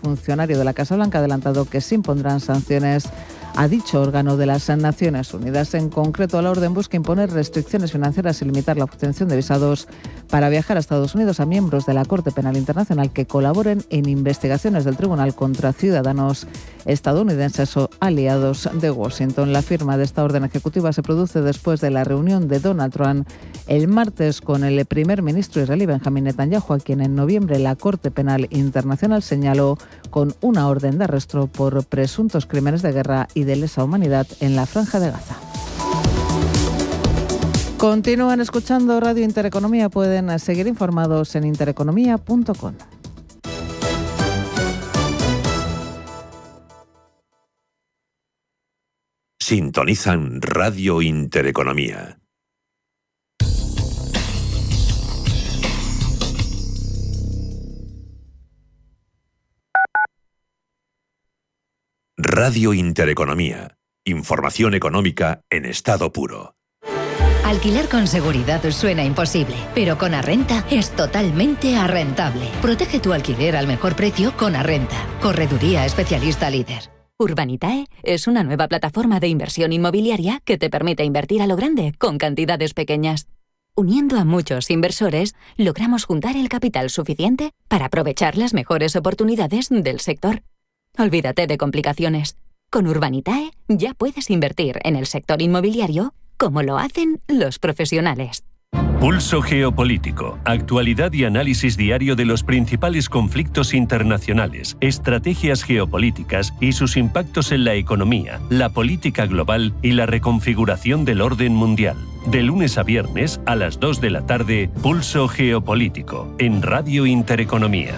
funcionario de la Casa Blanca ha adelantado que se impondrán sanciones a dicho órgano de las Naciones Unidas. En concreto, la orden busca imponer restricciones financieras y limitar la obtención de visados para viajar a Estados Unidos a miembros de la Corte Penal Internacional que colaboren en investigaciones del tribunal contra ciudadanos estadounidenses o aliados de Washington. La firma de esta orden ejecutiva se produce después de la reunión de Donald Trump el martes con el primer ministro israelí Benjamín Netanyahu, a quien en noviembre la Corte Penal Internacional señaló con una orden de arresto por presuntos crímenes de guerra y de lesa humanidad en la Franja de Gaza. Continúan escuchando Radio Intereconomía. Pueden seguir informados en intereconomía.com. Sintonizan Radio Intereconomía. Radio Intereconomía. Información económica en estado puro. Alquilar con seguridad suena imposible, pero con Arrenta es totalmente arrentable. Protege tu alquiler al mejor precio con Arrenta. Correduría especialista líder. Urbanitae es una nueva plataforma de inversión inmobiliaria que te permite invertir a lo grande con cantidades pequeñas. Uniendo a muchos inversores, logramos juntar el capital suficiente para aprovechar las mejores oportunidades del sector. Olvídate de complicaciones. Con Urbanitae ya puedes invertir en el sector inmobiliario como lo hacen los profesionales. Pulso geopolítico, actualidad y análisis diario de los principales conflictos internacionales, estrategias geopolíticas y sus impactos en la economía, la política global y la reconfiguración del orden mundial. De lunes a viernes a las 2 de la tarde, Pulso geopolítico, en Radio Intereconomía.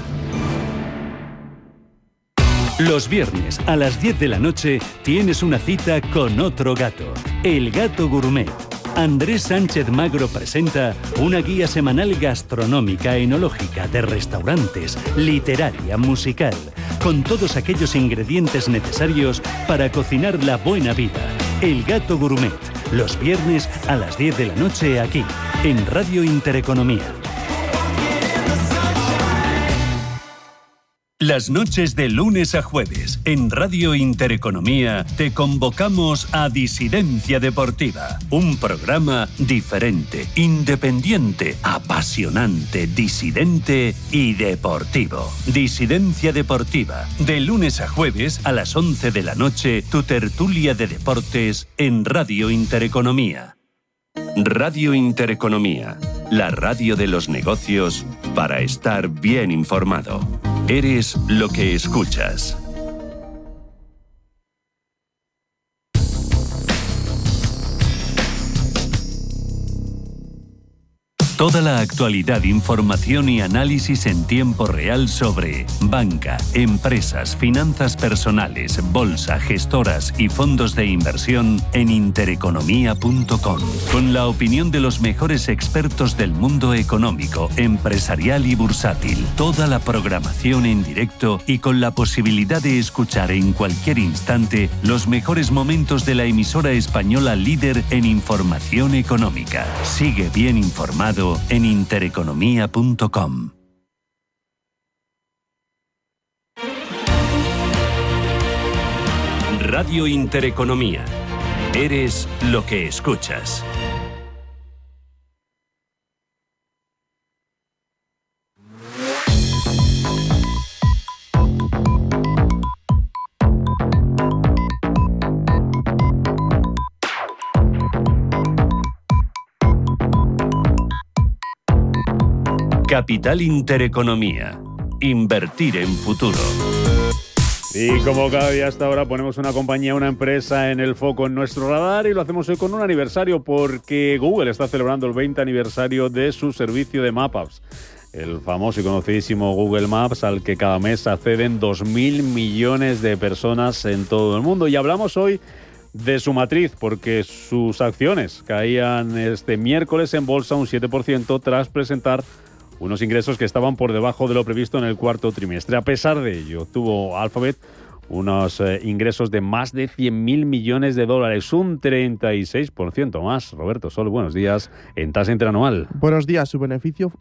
Los viernes a las 10 de la noche tienes una cita con otro gato, El Gato Gourmet. Andrés Sánchez Magro presenta una guía semanal gastronómica, enológica, de restaurantes, literaria, musical, con todos aquellos ingredientes necesarios para cocinar la buena vida. El Gato Gourmet, los viernes a las 10 de la noche aquí, en Radio Intereconomía. Las noches de lunes a jueves, en Radio Intereconomía, te convocamos a Disidencia Deportiva. Un programa diferente, independiente, apasionante, disidente y deportivo. Disidencia Deportiva, de lunes a jueves a las 11 de la noche, tu tertulia de deportes en Radio Intereconomía. Radio Intereconomía, la radio de los negocios para estar bien informado. Eres lo que escuchas. Toda la actualidad, información y análisis en tiempo real sobre banca, empresas, finanzas personales, bolsa, gestoras y fondos de inversión en intereconomía.com. Con la opinión de los mejores expertos del mundo económico, empresarial y bursátil. Toda la programación en directo y con la posibilidad de escuchar en cualquier instante los mejores momentos de la emisora española líder en información económica. Sigue bien informado en intereconomía.com. Radio Intereconomía. Eres lo que escuchas. Capital Intereconomía. Invertir en futuro. Y como cada día hasta ahora ponemos una compañía, una empresa en el foco, en nuestro radar, y lo hacemos hoy con un aniversario porque Google está celebrando el 20 aniversario de su servicio de Maps. El famoso y conocidísimo Google Maps, al que cada mes acceden 2.000 millones de personas en todo el mundo. Y hablamos hoy de su matriz, porque sus acciones caían este miércoles en bolsa un 7% tras presentar unos ingresos que estaban por debajo de lo previsto en el cuarto trimestre. A pesar de ello, tuvo Alphabet unos ingresos de más de 100.000 millones de dólares, un 36% más. Roberto Sol, buenos días. En tasa interanual. Buenos días. Su beneficio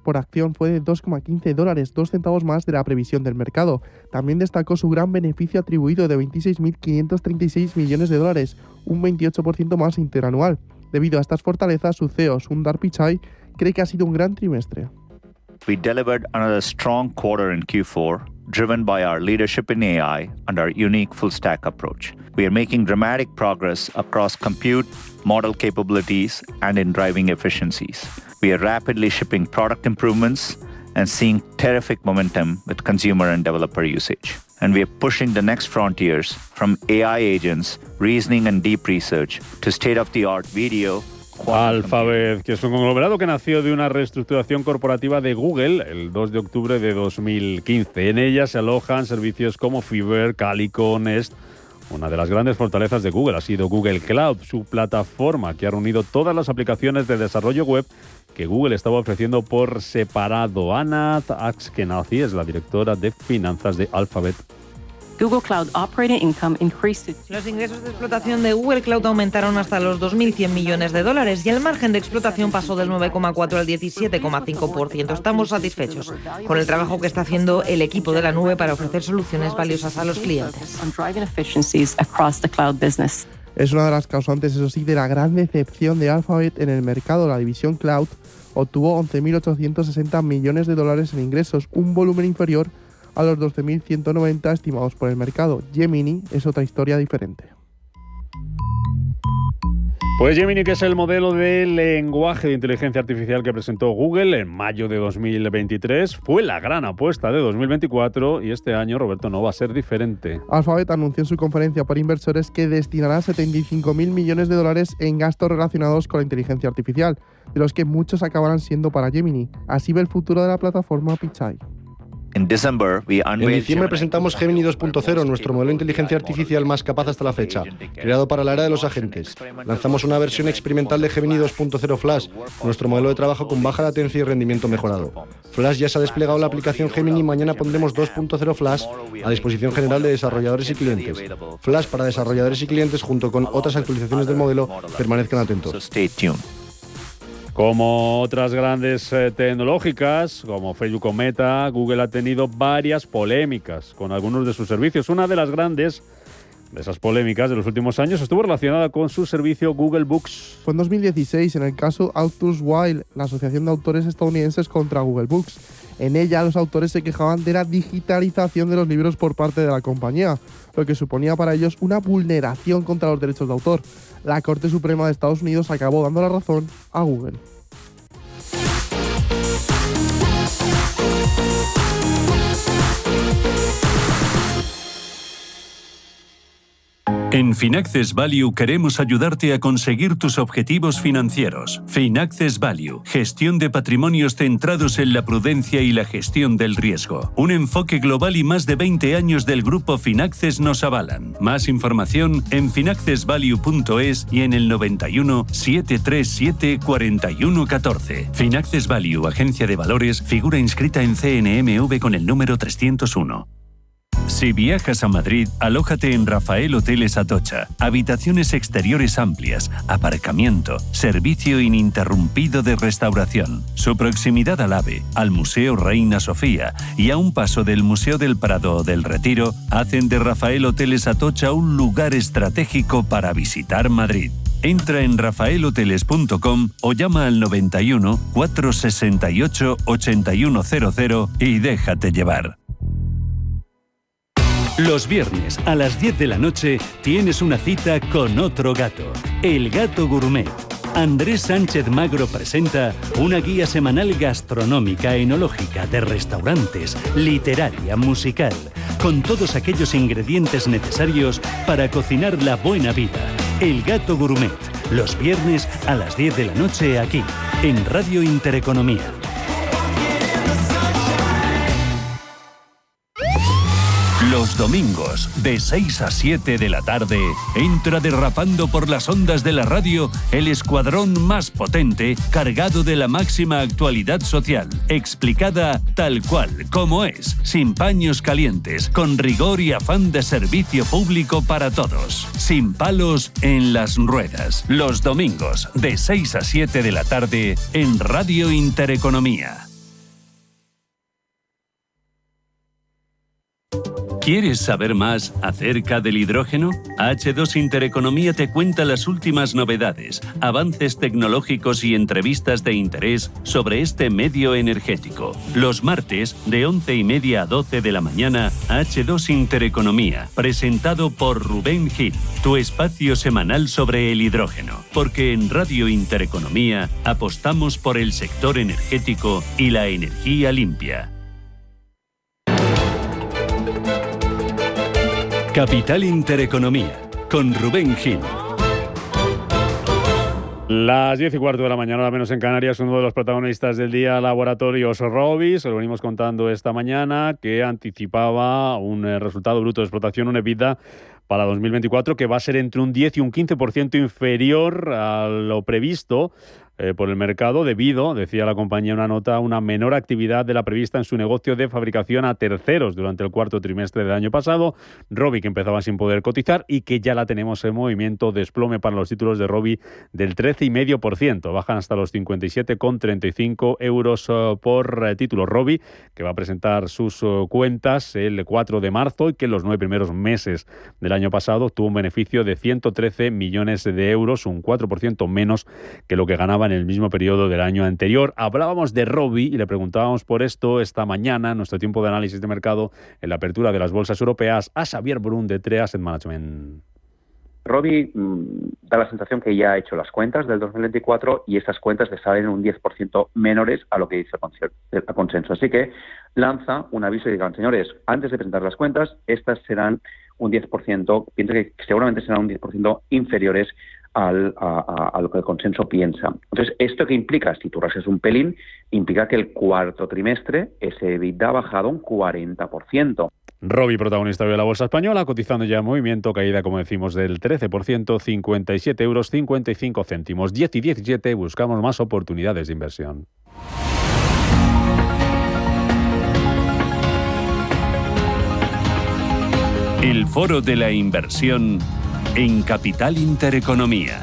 por acción fue de $2,15, 2 centavos más de la previsión del mercado. También destacó su gran beneficio atribuido de 26.536 millones de dólares, un 28% más interanual. Debido a estas fortalezas, su CEO, Sundar Pichai, cree que ha sido un gran trimestre. We delivered another strong quarter in Q4, driven by our leadership in AI and our unique full-stack approach. We are making dramatic progress across compute, model capabilities, and in driving efficiencies. We are rapidly shipping product improvements and seeing terrific momentum with consumer and developer usage. And we are pushing the next frontiers from AI agents, reasoning and deep research to state-of-the-art video. Alphabet, que es un conglomerado que nació de una reestructuración corporativa de Google el 2 de octubre de 2015. En ella se alojan servicios como Fiverr, Calico, Nest. Una de las grandes fortalezas de Google ha sido Google Cloud, su plataforma que ha reunido todas las aplicaciones de desarrollo web que Google estaba ofreciendo por separado. Anat Ashkenazi es la directora de finanzas de Alphabet. Google Cloud operating income increased. Los ingresos de explotación de Google Cloud aumentaron hasta los 2.100 millones de dólares y el margen de explotación pasó del 9,4 al 17,5%. Estamos satisfechos con el trabajo que está haciendo el equipo de la nube para ofrecer soluciones valiosas a los clientes. Es una de las causantes, eso sí, de la gran decepción de Alphabet en el mercado. La división Cloud obtuvo 11.860 millones de dólares en ingresos, un volumen inferior a los 12.190 estimados por el mercado. Gemini es otra historia diferente. Pues Gemini, que es el modelo de lenguaje de inteligencia artificial que presentó Google en mayo de 2023, fue la gran apuesta de 2024 y este año, Roberto, no va a ser diferente. Alphabet anunció en su conferencia para inversores que destinará 75.000 millones de dólares en gastos relacionados con la inteligencia artificial, de los que muchos acabarán siendo para Gemini. Así ve el futuro de la plataforma Pichai. En diciembre presentamos Gemini 2.0, nuestro modelo de inteligencia artificial más capaz hasta la fecha, creado para la era de los agentes. Lanzamos una versión experimental de Gemini 2.0 Flash, nuestro modelo de trabajo con baja latencia y rendimiento mejorado. Flash ya se ha desplegado en la aplicación Gemini y mañana pondremos 2.0 Flash a disposición general de desarrolladores y clientes. Flash para desarrolladores y clientes junto con otras actualizaciones del modelo, permanezcan atentos. Como otras grandes tecnológicas, como Facebook o Meta, Google ha tenido varias polémicas con algunos de sus servicios. Una de las grandes de esas polémicas de los últimos años estuvo relacionada con su servicio Google Books. Fue en 2016, en el caso Authors Wild, la asociación de autores estadounidenses contra Google Books. En ella, los autores se quejaban de la digitalización de los libros por parte de la compañía, lo que suponía para ellos una vulneración contra los derechos de autor. La Corte Suprema de Estados Unidos acabó dando la razón a Google. En Finaccess Value queremos ayudarte a conseguir tus objetivos financieros. Finaccess Value, gestión de patrimonios centrados en la prudencia y la gestión del riesgo. Un enfoque global y más de 20 años del grupo Finaccess nos avalan. Más información en finaccessvalue.es y en el 91 737 4114. Finaccess Value, agencia de valores, figura inscrita en CNMV con el número 301. Si viajas a Madrid, alójate en Rafael Hoteles Atocha. Habitaciones exteriores amplias, aparcamiento, servicio ininterrumpido de restauración. Su proximidad al AVE, al Museo Reina Sofía y a un paso del Museo del Prado o del Retiro hacen de Rafael Hoteles Atocha un lugar estratégico para visitar Madrid. Entra en rafaelhoteles.com o llama al 91 468 8100 y déjate llevar. Los viernes a las 10 de la noche tienes una cita con otro gato, El Gato Gourmet. Andrés Sánchez Magro presenta una guía semanal gastronómica, enológica, de restaurantes, literaria, musical, con todos aquellos ingredientes necesarios para cocinar la buena vida. El Gato Gourmet, los viernes a las 10 de la noche aquí, en Radio Intereconomía. Los domingos, de 6 a 7 de la tarde, entra derrapando por las ondas de la radio el escuadrón más potente, cargado de la máxima actualidad social, explicada tal cual, como es, sin paños calientes, con rigor y afán de servicio público para todos, sin palos en las ruedas. Los domingos, de 6 a 7 de la tarde, en Radio Intereconomía. ¿Quieres saber más acerca del hidrógeno? H2 Intereconomía te cuenta las últimas novedades, avances tecnológicos y entrevistas de interés sobre este medio energético. Los martes, de 11:30 a 12 de la mañana, H2 Intereconomía, presentado por Rubén Gil, tu espacio semanal sobre el hidrógeno. Porque en Radio Intereconomía apostamos por el sector energético y la energía limpia. Capital Intereconomía, con Rubén Gil. Las 10:15 de la mañana, al menos en Canarias, uno de los protagonistas del día, Laboratorios Rovi, se lo venimos contando esta mañana, que anticipaba un resultado bruto de explotación, un EBITDA para 2024, que va a ser entre un 10 y un 15% inferior a lo previsto por el mercado debido, decía la compañía en una nota, a una menor actividad de la prevista en su negocio de fabricación a terceros durante el cuarto trimestre del año pasado. Rovi, que empezaba sin poder cotizar y que ya la tenemos en movimiento, desplome para los títulos de Rovi del 13,5%. Bajan hasta los 57,35 euros por título. Rovi, que va a presentar sus cuentas el 4 de marzo y que en los 9 primeros meses del año pasado tuvo un beneficio de 113 millones de euros, un 4% menos que lo que ganaba en el mismo periodo del año anterior. Hablábamos de Rovi y le preguntábamos por esto esta mañana, en nuestro tiempo de análisis de mercado, en la apertura de las bolsas europeas, a Xavier Brun de Trea Asset Management. Rovi da la sensación que ya ha hecho las cuentas del 2024 y esas cuentas le salen un 10% menores a lo que dice el consenso. Así que lanza un aviso y digan, señores, antes de presentar las cuentas, estas serán un 10%, pienso que seguramente serán un 10% inferiores a lo que el consenso piensa. Entonces, ¿esto qué implica? Si tú rascas un pelín, implica que el cuarto trimestre ese EBITDA ha bajado un 40%. Rovi, protagonista de la bolsa española, cotizando ya en movimiento, caída, como decimos, del 13%, 57 euros 55 céntimos. 10 y 17, buscamos más oportunidades de inversión. El Foro de la Inversión en Capital Intereconomía.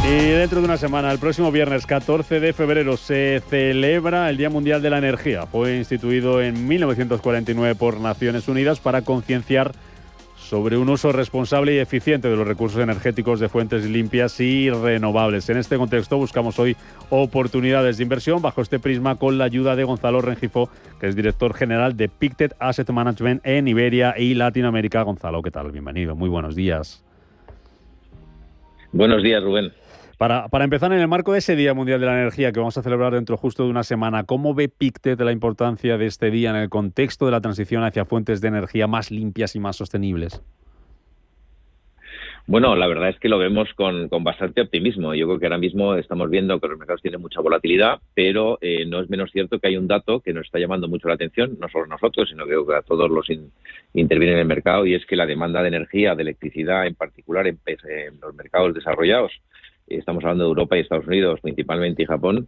Y dentro de una semana, el próximo viernes 14 de febrero, se celebra el Día Mundial de la Energía. Fue instituido en 1949 por Naciones Unidas para concienciar sobre un uso responsable y eficiente de los recursos energéticos de fuentes limpias y renovables. En este contexto buscamos hoy oportunidades de inversión bajo este prisma con la ayuda de Gonzalo Rengifo, que es director general de Pictet Asset Management en Iberia y Latinoamérica. Gonzalo, ¿qué tal? Bienvenido, muy buenos días. Buenos días, Rubén. Para empezar, en el marco de ese Día Mundial de la Energía que vamos a celebrar dentro justo de una semana, ¿cómo ve Pictet la importancia de este día en el contexto de la transición hacia fuentes de energía más limpias y más sostenibles? Bueno, la verdad es que lo vemos con bastante optimismo. Yo creo que ahora mismo estamos viendo que los mercados tienen mucha volatilidad, pero no es menos cierto que hay un dato que nos está llamando mucho la atención, no solo a nosotros, sino que a todos los intervienen en el mercado, y es que la demanda de energía, de electricidad, en particular en los mercados desarrollados, estamos hablando de Europa y Estados Unidos principalmente y Japón,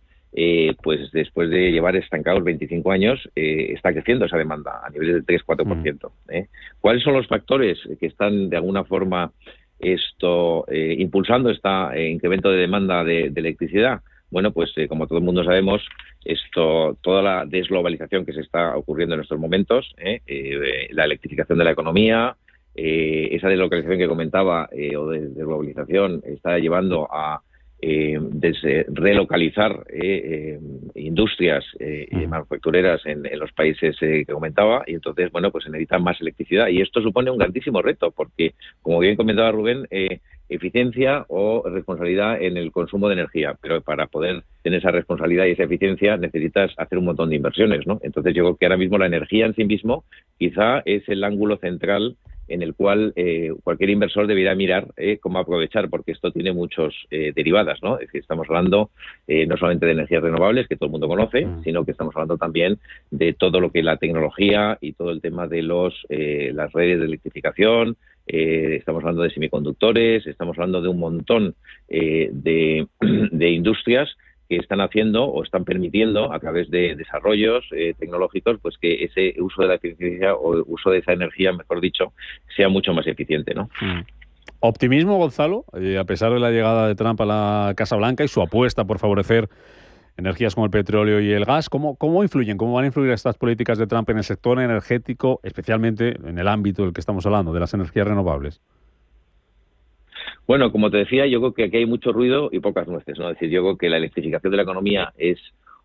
pues después de llevar estancados 25 años, está creciendo esa demanda a niveles del 3-4%. ¿Cuáles son los factores que están de alguna forma impulsando este incremento de demanda de electricidad? Bueno, pues como todo el mundo sabemos, toda la desglobalización que se está ocurriendo en estos momentos, la electrificación de la economía, esa deslocalización que comentaba o de desglobalización está llevando a relocalizar industrias manufactureras en los países que comentaba, y entonces, bueno, pues se necesita más electricidad, y esto supone un grandísimo reto porque, como bien comentaba Rubén, eficiencia o responsabilidad en el consumo de energía, pero para poder tener esa responsabilidad y esa eficiencia necesitas hacer un montón de inversiones, ¿no? Entonces yo creo que ahora mismo la energía en sí mismo quizá es el ángulo central en el cual cualquier inversor debería mirar cómo aprovechar, porque esto tiene muchos derivadas, ¿no? Es decir, estamos hablando no solamente de energías renovables, que todo el mundo conoce, sino que estamos hablando también de todo lo que es la tecnología y todo el tema de las redes de electrificación. Estamos hablando de semiconductores, estamos hablando de un montón de industrias que están haciendo o están permitiendo a través de desarrollos tecnológicos pues que ese uso de la eficiencia o uso de esa energía, mejor dicho, sea mucho más eficiente, ¿no? ¿Optimismo, Gonzalo, a pesar de la llegada de Trump a la Casa Blanca y su apuesta por favorecer energías como el petróleo y el gas? ¿Cómo influyen? ¿Cómo van a influir estas políticas de Trump en el sector energético, especialmente en el ámbito del que estamos hablando, de las energías renovables? Bueno, como te decía, yo creo que aquí hay mucho ruido y pocas nueces, ¿no? Es decir, yo creo que la electrificación de la economía es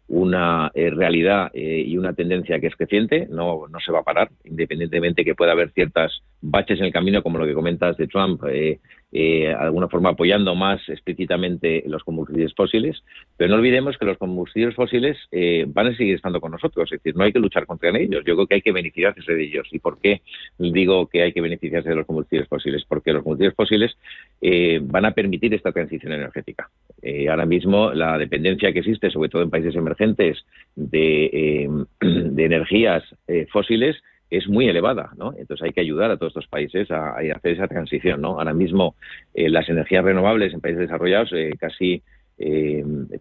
una realidad y una tendencia que es creciente, no se va a parar, independientemente que pueda haber ciertas baches en el camino, como lo que comentas de Trump, de alguna forma apoyando más explícitamente los combustibles fósiles, pero no olvidemos que los combustibles fósiles van a seguir estando con nosotros, es decir, no hay que luchar contra ellos, yo creo que hay que beneficiarse de ellos. ¿Y por qué digo que hay que beneficiarse de los combustibles fósiles? Porque los combustibles fósiles van a permitir esta transición energética. Ahora mismo la dependencia que existe, sobre todo en países emergentes, de energías fósiles es muy elevada, ¿no? Entonces hay que ayudar a todos estos países a hacer esa transición, ¿no? Ahora mismo las energías renovables en países desarrollados casi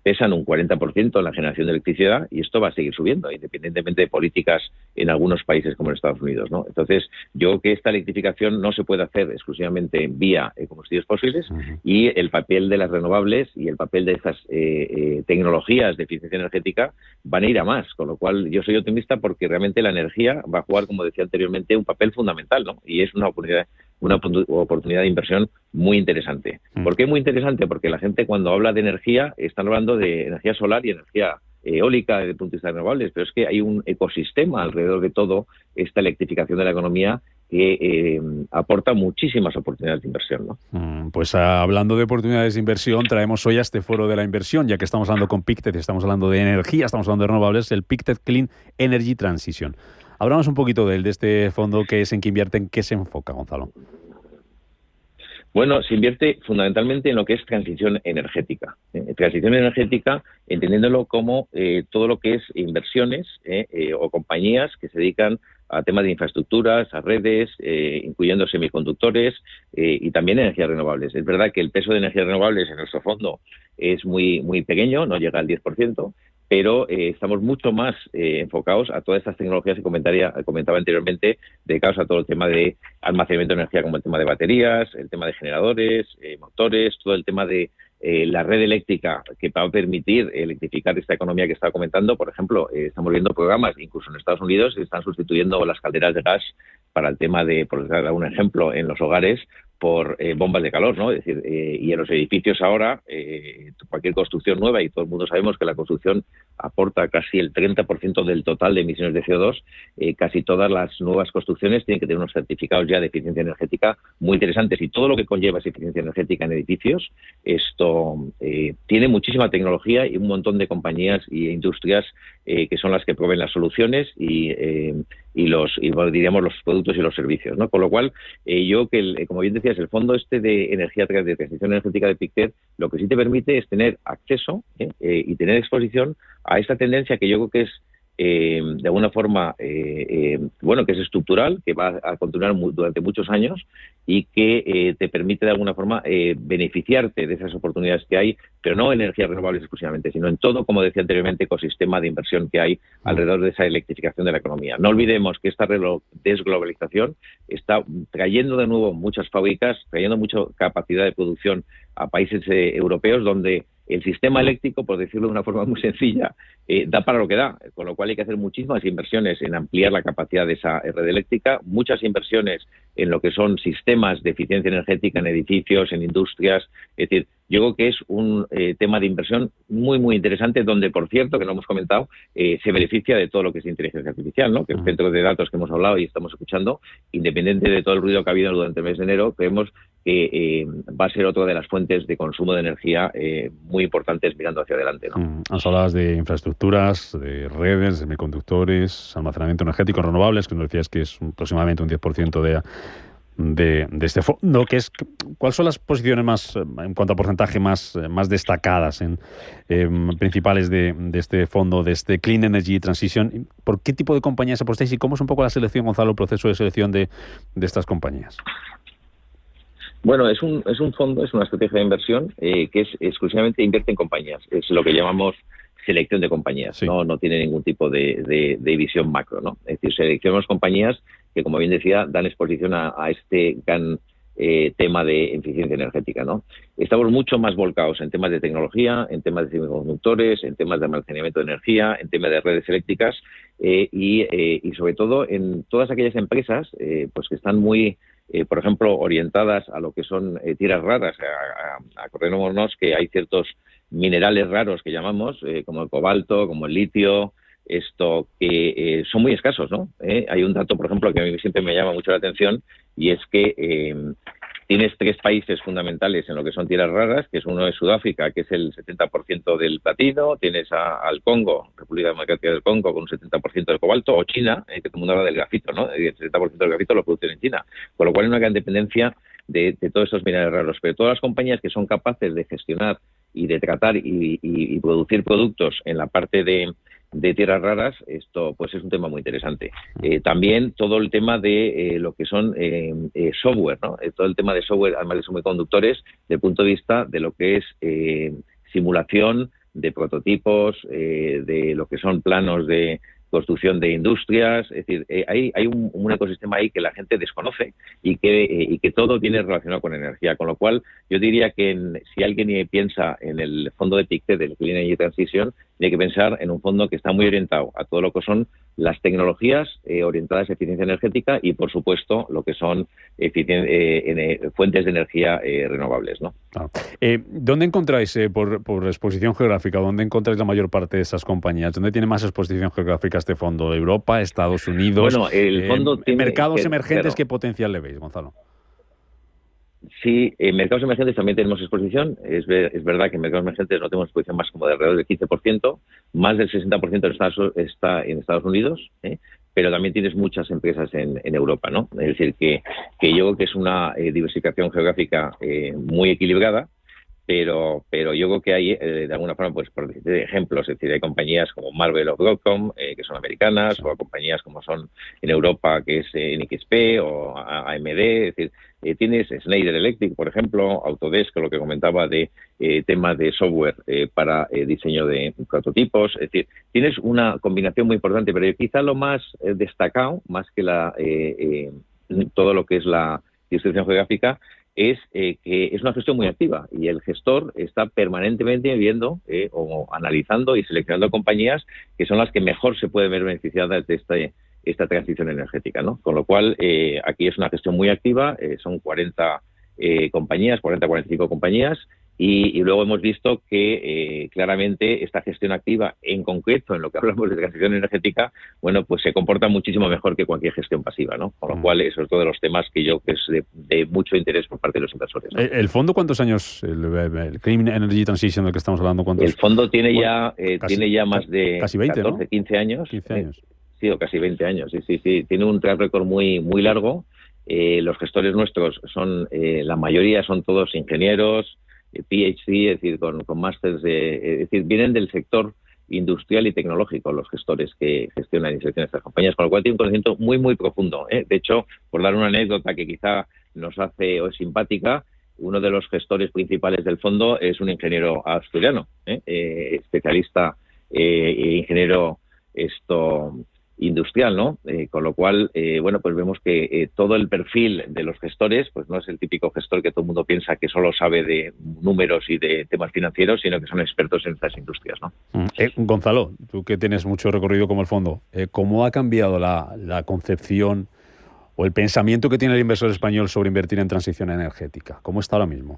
pesan un 40% en la generación de electricidad y esto va a seguir subiendo, independientemente de políticas en algunos países como en Estados Unidos, ¿no? Entonces, yo creo que esta electrificación no se puede hacer exclusivamente vía combustibles fósiles y el papel de las renovables y el papel de estas tecnologías de eficiencia energética van a ir a más, con lo cual yo soy optimista porque realmente la energía va a jugar, como decía anteriormente, un papel fundamental, ¿no? Y es una oportunidad de inversión muy interesante. ¿Por qué muy interesante? Porque la gente cuando habla de energía, están hablando de energía solar y energía eólica desde el punto de vista de renovables, pero es que hay un ecosistema alrededor de todo esta electrificación de la economía que aporta muchísimas oportunidades de inversión, ¿no? Pues hablando de oportunidades de inversión, traemos hoy a este foro de la inversión, ya que estamos hablando con Pictet, estamos hablando de energía, estamos hablando de renovables, el Pictet Clean Energy Transition. Hablamos un poquito de este fondo, qué es, en qué invierte, en qué se enfoca, Gonzalo. Bueno, se invierte fundamentalmente en lo que es transición energética. Transición energética, entendiéndolo como todo lo que es inversiones o compañías que se dedican a temas de infraestructuras, a redes, incluyendo semiconductores y también energías renovables. Es verdad que el peso de energías renovables en nuestro fondo es muy, muy pequeño, no llega al 10%, pero estamos mucho más enfocados a todas estas tecnologías que comentaba anteriormente, dedicados a todo el tema de almacenamiento de energía, como el tema de baterías, el tema de generadores, motores, todo el tema de la red eléctrica que va a permitir electrificar esta economía que estaba comentando. Por ejemplo, estamos viendo programas, incluso en Estados Unidos, que están sustituyendo las calderas de gas para el tema de, por dar un ejemplo, en los hogares, por bombas de calor, ¿no? Es decir, y en los edificios ahora, cualquier construcción nueva, y todo el mundo sabemos que la construcción aporta casi el 30% del total de emisiones de CO2, casi todas las nuevas construcciones tienen que tener unos certificados ya de eficiencia energética muy interesantes, y todo lo que conlleva esa eficiencia energética en edificios, esto tiene muchísima tecnología y un montón de compañías y industrias que son las que proveen las soluciones y diríamos los productos y los servicios, ¿no? Con lo cual, yo que como bien decías, el fondo de energía de transición energética de Pictet, lo que sí te permite es tener acceso y tener exposición a esta tendencia que yo creo que es de alguna forma que es estructural, que va a continuar durante muchos años y que te permite de alguna forma beneficiarte de esas oportunidades que hay, pero no en energías renovables exclusivamente, sino en todo, como decía anteriormente, ecosistema de inversión que hay alrededor de esa electrificación de la economía. No olvidemos que esta desglobalización está trayendo de nuevo muchas fábricas, trayendo mucha capacidad de producción a países europeos donde el sistema eléctrico, por decirlo de una forma muy sencilla, da para lo que da, con lo cual hay que hacer muchísimas inversiones en ampliar la capacidad de esa red eléctrica, muchas inversiones en lo que son sistemas de eficiencia energética en edificios, en industrias. Es decir, yo creo que es un tema de inversión muy, muy interesante, donde, por cierto, que no hemos comentado, se beneficia de todo lo que es inteligencia artificial, ¿no? Que el centro de datos que hemos hablado y estamos escuchando, independiente de todo el ruido que ha habido durante el mes de enero, creemos que va a ser otra de las fuentes de consumo de energía muy importantes mirando hacia adelante, ¿no? Has hablado de infraestructuras, de redes, semiconductores, almacenamiento energético, renovables, que nos decías que es aproximadamente un 10% de este fondo, que es ¿cuáles son las posiciones más, en cuanto a porcentaje, más destacadas, principales de este fondo, de este Clean Energy Transition? ¿Por qué tipo de compañías apostáis y cómo es un poco la selección, Gonzalo, el proceso de selección de estas compañías? Bueno, es un fondo, es una estrategia de inversión que es exclusivamente invierte en compañías. Es lo que llamamos selección de compañías. Sí. No tiene ningún tipo de visión macro, ¿no? Es decir, seleccionamos compañías que, como bien decía, dan exposición a este gran tema de eficiencia energética, ¿no? Estamos mucho más volcados en temas de tecnología, en temas de semiconductores, en temas de almacenamiento de energía, en temas de redes eléctricas y sobre todo en todas aquellas empresas pues que están muy por ejemplo, orientadas a lo que son tierras raras. Acordémonos que hay ciertos minerales raros que llamamos, como el cobalto, como el litio, que son muy escasos, ¿no? Hay un dato, por ejemplo, que a mí siempre me llama mucho la atención, y es que tienes 3 países fundamentales en lo que son tierras raras, que es uno de Sudáfrica, que es el 70% del platino, tienes al Congo, República Democrática del Congo, con un 70% del cobalto, o China, que todo el mundo habla del grafito, ¿no? El 70% del grafito lo producen en China, con lo cual hay una gran dependencia de todos estos minerales raros. Pero todas las compañías que son capaces de gestionar y de tratar y producir productos en la parte de tierras raras, esto pues es un tema muy interesante. También todo el tema de lo que son software, ¿no? Todo el tema de software, además de semiconductores, desde el punto de vista de lo que es simulación de prototipos, de lo que son planos de construcción de industrias. Es decir, hay un ecosistema ahí que la gente desconoce y que todo viene relacionado con energía, con lo cual yo diría que si alguien piensa en el fondo de PICTE, del Clean Energy Transition, tiene que pensar en un fondo que está muy orientado a todo lo que son las tecnologías orientadas a eficiencia energética y, por supuesto, lo que son fuentes de energía renovables, ¿no? ¿Dónde encontráis, por exposición geográfica, dónde encontráis la mayor parte de esas compañías? ¿Dónde tiene más exposición geográfica este fondo? ¿Europa, Estados Unidos? Bueno, el fondo tiene mercados emergentes, ¿qué potencial le veis, Gonzalo? Sí, en mercados emergentes también tenemos exposición. Es verdad que en mercados emergentes no tenemos exposición más como de alrededor del 15%, más del 60% está en Estados Unidos, pero también tienes muchas empresas en Europa, ¿no? Es decir, que yo creo que es una diversificación geográfica muy equilibrada, pero yo creo que hay, de alguna forma, pues por decir ejemplos, es decir, hay compañías como Marvell o Broadcom, que son americanas, o compañías como son en Europa, que es NXP o AMD, es decir, tienes Schneider Electric, por ejemplo, Autodesk, lo que comentaba de temas de software para diseño de prototipos, es decir, tienes una combinación muy importante, pero quizá lo más destacado, más que todo lo que es la distribución geográfica, es que es una gestión muy activa y el gestor está permanentemente viendo o analizando y seleccionando compañías que son las que mejor se pueden ver beneficiadas de esta transición energética, ¿no? Con lo cual, aquí es una gestión muy activa, son 40 compañías, 45 compañías, y luego hemos visto que claramente esta gestión activa, en concreto en lo que hablamos de transición energética, bueno, pues se comporta muchísimo mejor que cualquier gestión pasiva, ¿no? Con lo cual, eso es otro de los temas que yo creo que es de mucho interés por parte de los inversores, ¿no? ¿El fondo cuántos años, el Clean Energy Transition del que estamos hablando, cuántos? El fondo tiene ya más de casi 20, 14, ¿no? 15 años. 15 años. Sí, o casi 20 años, sí. Tiene un track record muy largo. Los gestores nuestros son, la mayoría son todos ingenieros, PhD, es decir, con másters, es decir, vienen del sector industrial y tecnológico los gestores que gestionan y seleccionan estas compañías, con lo cual tiene un conocimiento muy profundo. De hecho, por dar una anécdota que quizá nos hace o es simpática, uno de los gestores principales del fondo es un ingeniero asturiano, especialista ingeniero industrial, ¿no? Con lo cual, bueno, pues vemos que todo el perfil de los gestores, pues no es el típico gestor que todo el mundo piensa que solo sabe de números y de temas financieros, sino que son expertos en estas industrias, ¿no? Gonzalo, tú que tienes mucho recorrido como el fondo, ¿cómo ha cambiado la concepción o el pensamiento que tiene el inversor español sobre invertir en transición energética? ¿Cómo está ahora mismo?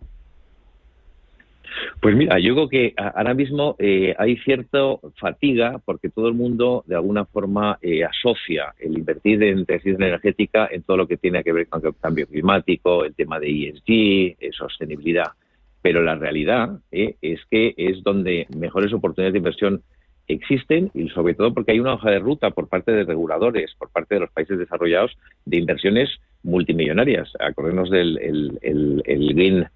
Pues mira, yo creo que ahora mismo hay cierta fatiga porque todo el mundo de alguna forma asocia el invertir en transición energética en todo lo que tiene que ver con el cambio climático, el tema de ESG, sostenibilidad. Pero la realidad es que es donde mejores oportunidades de inversión existen y sobre todo porque hay una hoja de ruta por parte de reguladores, por parte de los países desarrollados, de inversiones multimillonarias. Acordémonos del el Green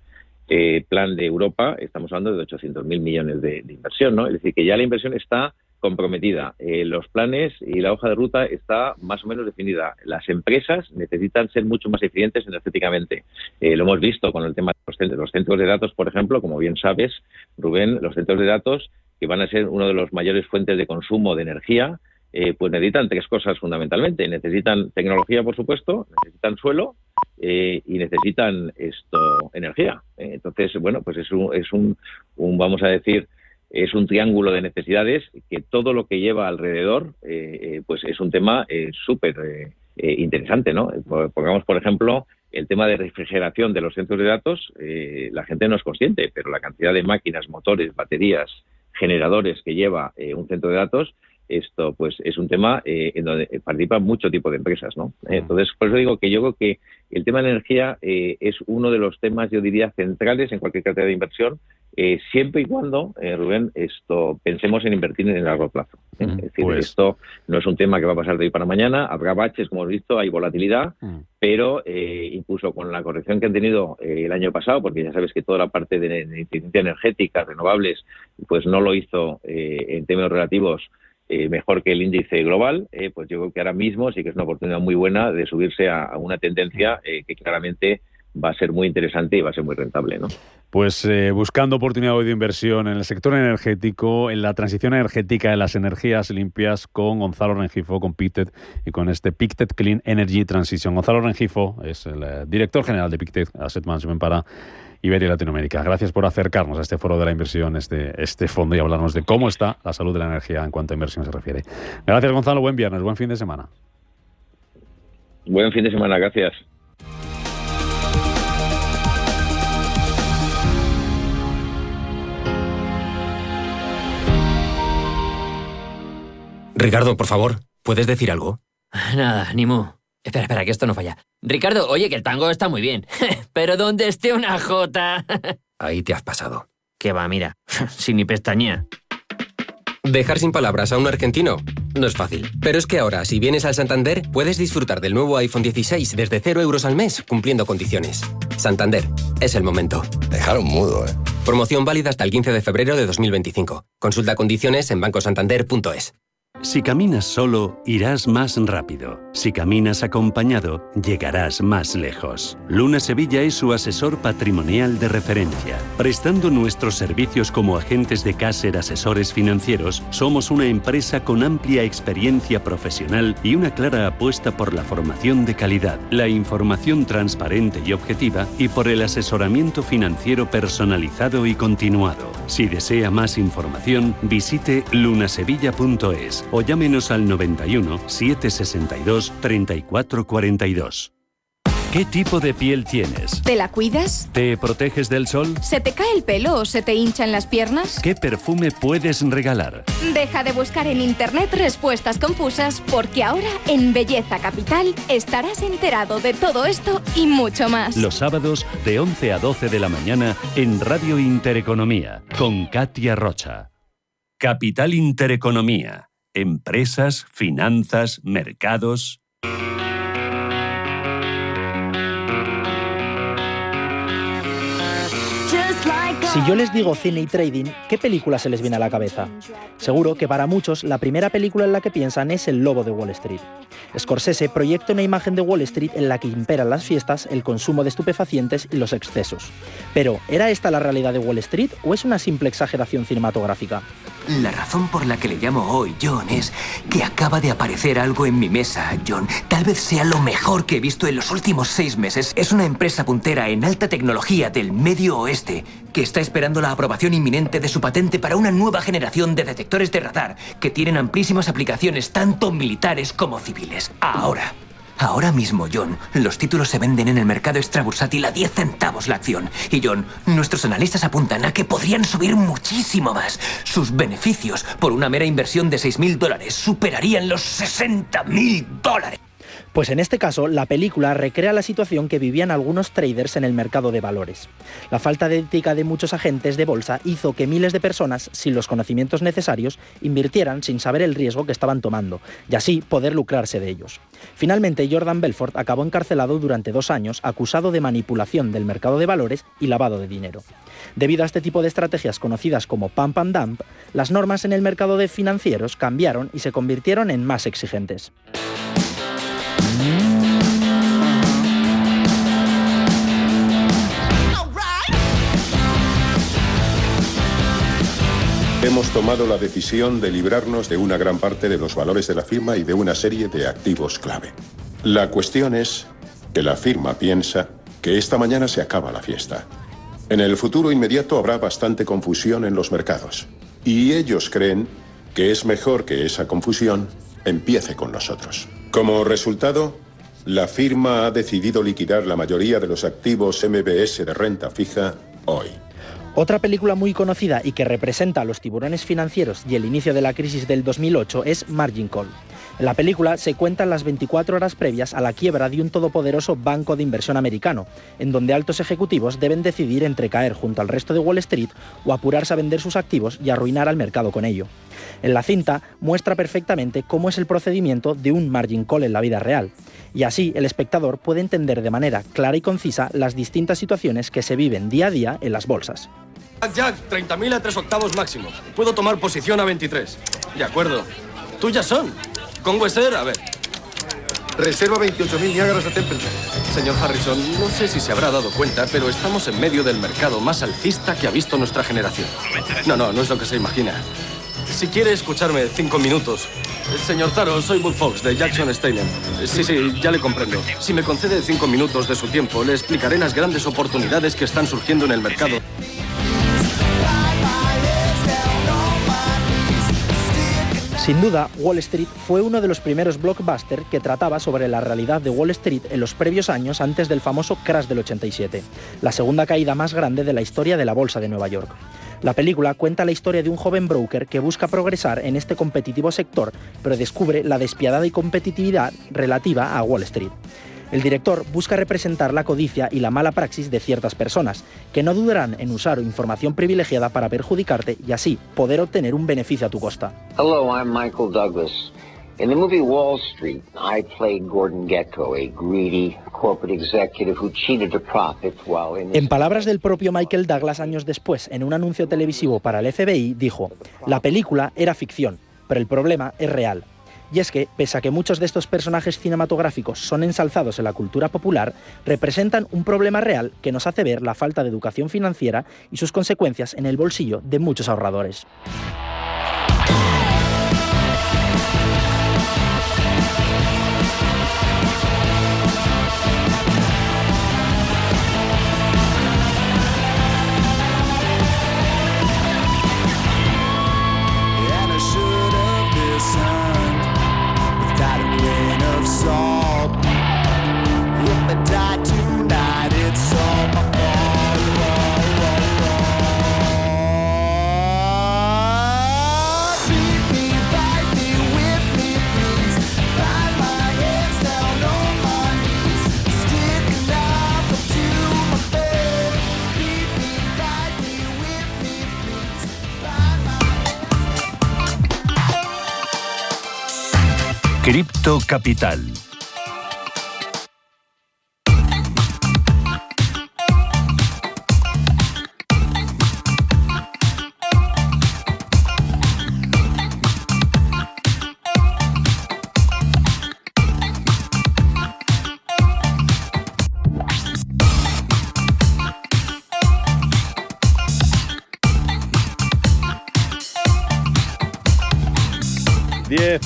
Plan de Europa, estamos hablando de 800.000 millones de inversión, ¿no? Es decir, que ya la inversión está comprometida. Los planes y la hoja de ruta está más o menos definida. Las empresas necesitan ser mucho más eficientes energéticamente. Lo hemos visto con el tema de los centros de datos, por ejemplo, como bien sabes, Rubén, los centros de datos, que van a ser uno de los mayores fuentes de consumo de energía, pues necesitan tres cosas fundamentalmente. Necesitan tecnología, por supuesto, necesitan suelo y necesitan energía. Entonces, bueno, pues es un vamos a decir, es un triángulo de necesidades que todo lo que lleva alrededor, pues es un tema súper interesante, ¿no? Pongamos, por ejemplo, el tema de refrigeración de los centros de datos. La gente no es consciente, pero la cantidad de máquinas, motores, baterías, generadores que lleva un centro de datos, esto pues es un tema en donde participan mucho tipo de empresas, ¿no? Entonces, por eso digo que yo creo que el tema de energía es uno de los temas, yo diría, centrales en cualquier cartera de inversión, siempre y cuando, Rubén, pensemos en invertir en el largo plazo. Es decir, pues esto no es un tema que va a pasar de hoy para mañana, habrá baches, como hemos visto, hay volatilidad, pero incluso con la corrección que han tenido el año pasado, porque ya sabes que toda la parte de eficiencia energética, renovables, pues no lo hizo en términos relativos mejor que el índice global, pues yo creo que ahora mismo sí que es una oportunidad muy buena de subirse a una tendencia que claramente va a ser muy interesante y va a ser muy rentable, ¿no? Pues buscando oportunidades de inversión en el sector energético, en la transición energética, en las energías limpias, con Gonzalo Rengifo, con Pictet y con Pictet Clean Energy Transition. Gonzalo Rengifo es el director general de Pictet Asset Management para Iberia y Latinoamérica. Gracias por acercarnos a este foro de la inversión, este fondo, y hablarnos de cómo está la salud de la energía en cuanto a inversión se refiere. Gracias, Gonzalo. Buen viernes, buen fin de semana. Buen fin de semana, gracias. Ricardo, por favor, ¿puedes decir algo? Nada, ni mu. Espera, que esto no falla. Ricardo, oye, que el tango está muy bien. Pero donde esté una jota... Ahí te has pasado. Que va, mira, sin ni pestañea. Dejar sin palabras a un argentino no es fácil. Pero es que ahora, si vienes al Santander, puedes disfrutar del nuevo iPhone 16 desde 0 euros al mes, cumpliendo condiciones. Santander, es el momento. Dejaron mudo, ¿eh? Promoción válida hasta el 15 de febrero de 2025. Consulta condiciones en bancosantander.es. Si caminas solo, irás más rápido. Si caminas acompañado, llegarás más lejos. Luna Sevilla es su asesor patrimonial de referencia. Prestando nuestros servicios como agentes de Caser Asesores Financieros, somos una empresa con amplia experiencia profesional y una clara apuesta por la formación de calidad, la información transparente y objetiva y por el asesoramiento financiero personalizado y continuado. Si desea más información, visite lunasevilla.es o llámenos al 91 762 3442. ¿Qué tipo de piel tienes? ¿Te la cuidas? ¿Te proteges del sol? ¿Se te cae el pelo o se te hinchan las piernas? ¿Qué perfume puedes regalar? Deja de buscar en internet respuestas confusas, porque ahora en Belleza Capital estarás enterado de todo esto y mucho más. Los sábados de 11 a 12 de la mañana en Radio Intereconomía con Katia Rocha. Capital Intereconomía. Empresas, finanzas, mercados. Si yo les digo cine y trading, ¿qué película se les viene a la cabeza? Seguro que para muchos la primera película en la que piensan es El Lobo de Wall Street. Scorsese proyecta una imagen de Wall Street en la que imperan las fiestas, el consumo de estupefacientes y los excesos. Pero, ¿era esta la realidad de Wall Street o es una simple exageración cinematográfica? La razón por la que le llamo hoy John es que acaba de aparecer algo en mi mesa, John. Tal vez sea lo mejor que he visto en los últimos 6 meses. Es una empresa puntera en alta tecnología del Medio Oeste que está esperando la aprobación inminente de su patente para una nueva generación de detectores de radar que tienen amplísimas aplicaciones tanto militares como civiles. Ahora mismo, John, los títulos se venden en el mercado extrabursátil a 10 centavos la acción. Y John, nuestros analistas apuntan a que podrían subir muchísimo más. Sus beneficios por una mera inversión de $6.000 superarían los $60.000. Pues en este caso, la película recrea la situación que vivían algunos traders en el mercado de valores. La falta de ética de muchos agentes de bolsa hizo que miles de personas, sin los conocimientos necesarios, invirtieran sin saber el riesgo que estaban tomando, y así poder lucrarse de ellos. Finalmente, Jordan Belfort acabó encarcelado durante 2 años, acusado de manipulación del mercado de valores y lavado de dinero. Debido a este tipo de estrategias conocidas como pump and dump, las normas en el mercado de financieros cambiaron y se convirtieron en más exigentes. Hemos tomado la decisión de librarnos de una gran parte de los valores de la firma y de una serie de activos clave. La cuestión es que la firma piensa que esta mañana se acaba la fiesta. En el futuro inmediato habrá bastante confusión en los mercados. Y ellos creen que es mejor que esa confusión empiece con nosotros. Como resultado, la firma ha decidido liquidar la mayoría de los activos MBS de renta fija hoy. Otra película muy conocida y que representa a los tiburones financieros y el inicio de la crisis del 2008 es Margin Call. En la película se cuentan las 24 horas previas a la quiebra de un todopoderoso banco de inversión americano, en donde altos ejecutivos deben decidir entre caer junto al resto de Wall Street o apurarse a vender sus activos y arruinar al mercado con ello. En la cinta muestra perfectamente cómo es el procedimiento de un margin call en la vida real, y así el espectador puede entender de manera clara y concisa las distintas situaciones que se viven día a día en las bolsas. Jack, 30.000 a 3/8 máximo. Puedo tomar posición a 23. De acuerdo. Tuyas son. Con Wester, a ver. Reserva 28.000 Niágaras a Templeton. Señor Harrison, no sé si se habrá dado cuenta, pero estamos en medio del mercado más alcista que ha visto nuestra generación. No es lo que se imagina. Si quiere escucharme 5 minutos. Señor Taro, soy Bud Fox, de Jackson Staley. Sí, ya le comprendo. Si me concede 5 minutos de su tiempo, le explicaré las grandes oportunidades que están surgiendo en el mercado. Sin duda, Wall Street fue uno de los primeros blockbusters que trataba sobre la realidad de Wall Street en los previos años antes del famoso crash del 87, la segunda caída más grande de la historia de la bolsa de Nueva York. La película cuenta la historia de un joven broker que busca progresar en este competitivo sector, pero descubre la despiadada competitividad relativa a Wall Street. El director busca representar la codicia y la mala praxis de ciertas personas, que no dudarán en usar información privilegiada para perjudicarte y así poder obtener un beneficio a tu costa. Hello, I'm Michael Douglas. In the movie Wall Street, I played Gordon Gekko, a greedy corporate executive who cheated to profit while in... En palabras del propio Michael Douglas años después, en un anuncio televisivo para el FBI, dijo: "La película era ficción, pero el problema es real". Y es que, pese a que muchos de estos personajes cinematográficos son ensalzados en la cultura popular, representan un problema real que nos hace ver la falta de educación financiera y sus consecuencias en el bolsillo de muchos ahorradores. Cripto Capital.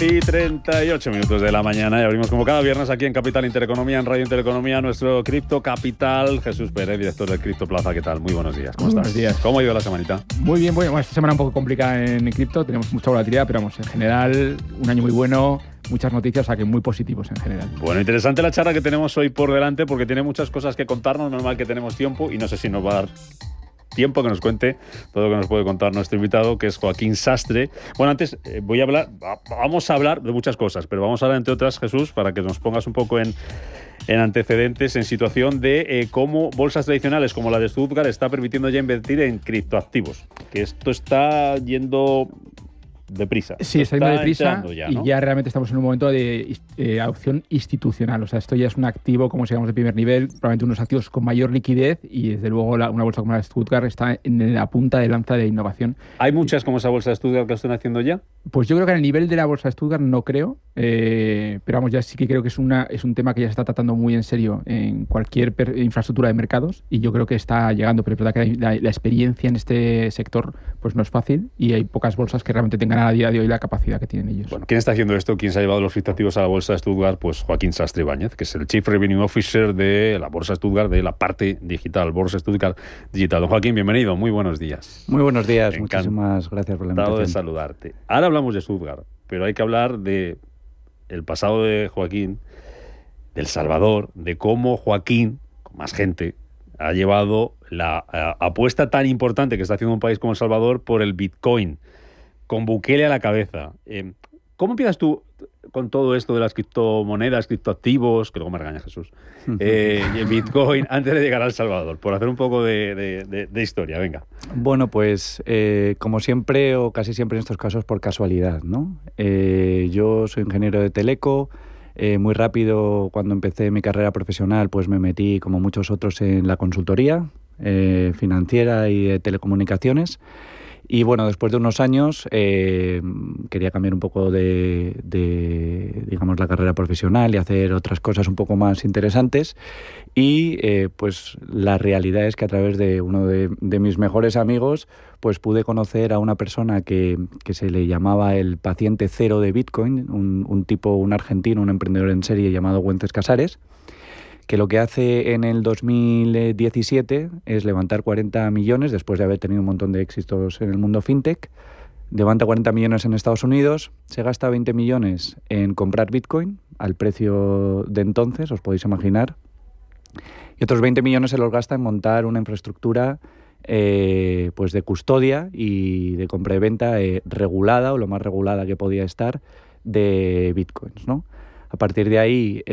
Y 38 minutos de la mañana y abrimos como cada viernes aquí en Capital Intereconomía, en Radio Intereconomía, nuestro Cripto Capital. Jesús Pérez, director del Cripto Plaza. ¿Qué tal? Muy buenos días. ¿Cómo estás? Buenos días. ¿Cómo ha ido la semanita? Muy bien. Bueno, esta semana un poco complicada en cripto. Tenemos mucha volatilidad, pero vamos, en general, un año muy bueno, muchas noticias, o sea que muy positivos en general. Bueno, interesante la charla que tenemos hoy por delante porque tiene muchas cosas que contarnos. Normal que tenemos tiempo y no sé si nos va a dar tiempo que nos cuente todo lo que nos puede contar nuestro invitado, que es Joaquín Sastre. Bueno, antes vamos a hablar de muchas cosas, pero vamos a hablar, entre otras, Jesús, para que nos pongas un poco en antecedentes, en situación de cómo bolsas tradicionales como la de Stuttgart está permitiendo ya invertir en criptoactivos. Que esto está yendo deprisa. Sí, está yendo deprisa ya, ¿no? Y ya realmente estamos en un momento de adopción institucional. O sea, esto ya es un activo, como digamos, de primer nivel, probablemente unos activos con mayor liquidez y desde luego una bolsa como la de Stuttgart está en la punta de lanza de innovación. ¿Hay muchas como esa bolsa de Stuttgart que están haciendo ya? Pues yo creo que a nivel de la bolsa de Stuttgart no creo, pero vamos, ya sí que creo que es un tema que ya se está tratando muy en serio en cualquier infraestructura de mercados y yo creo que está llegando, pero es verdad que la experiencia en este sector pues no es fácil y hay pocas bolsas que realmente tengan a día de hoy la capacidad que tienen ellos. Bueno, ¿quién está haciendo esto? ¿Quién se ha llevado los criptoactivos a la bolsa de Stuttgart? Pues Joaquín Sastre Ibáñez, que es el Chief Revenue Officer de la bolsa de Stuttgart, de la parte digital, Bolsa Stuttgart Digital. Don Joaquín, bienvenido, muy buenos días. Muy buenos días, muchísimas gracias por la invitación. Encantado de saludarte. Ahora hablamos de Stuttgart, pero hay que hablar de el pasado de Joaquín, del Salvador, de cómo Joaquín, con más gente, ha llevado la apuesta tan importante que está haciendo un país como El Salvador por el Bitcoin, con Bukele a la cabeza. ¿Cómo empiezas tú con todo esto de las criptomonedas, criptoactivos, que luego me regaña Jesús, y el Bitcoin, antes de llegar a El Salvador? Por hacer un poco de historia, venga. Bueno, pues como siempre, o casi siempre en estos casos, por casualidad, ¿no? Yo soy ingeniero de teleco. Muy rápido, cuando empecé mi carrera profesional, pues me metí, como muchos otros, en la consultoría financiera y de telecomunicaciones. Y bueno, después de unos años quería cambiar un poco digamos, la carrera profesional y hacer otras cosas un poco más interesantes. Y pues la realidad es que a través de uno de mis mejores amigos, pues pude conocer a una persona que se le llamaba el paciente cero de Bitcoin, un argentino, un emprendedor en serie llamado Wences Casares, que lo que hace en el 2017 es levantar 40 millones, después de haber tenido un montón de éxitos en el mundo fintech. Levanta 40 millones en Estados Unidos, se gasta 20 millones en comprar Bitcoin, al precio de entonces, os podéis imaginar, y otros 20 millones se los gasta en montar una infraestructura pues de custodia y de compra y venta regulada, o lo más regulada que podía estar, de Bitcoins, ¿no? A partir de ahí,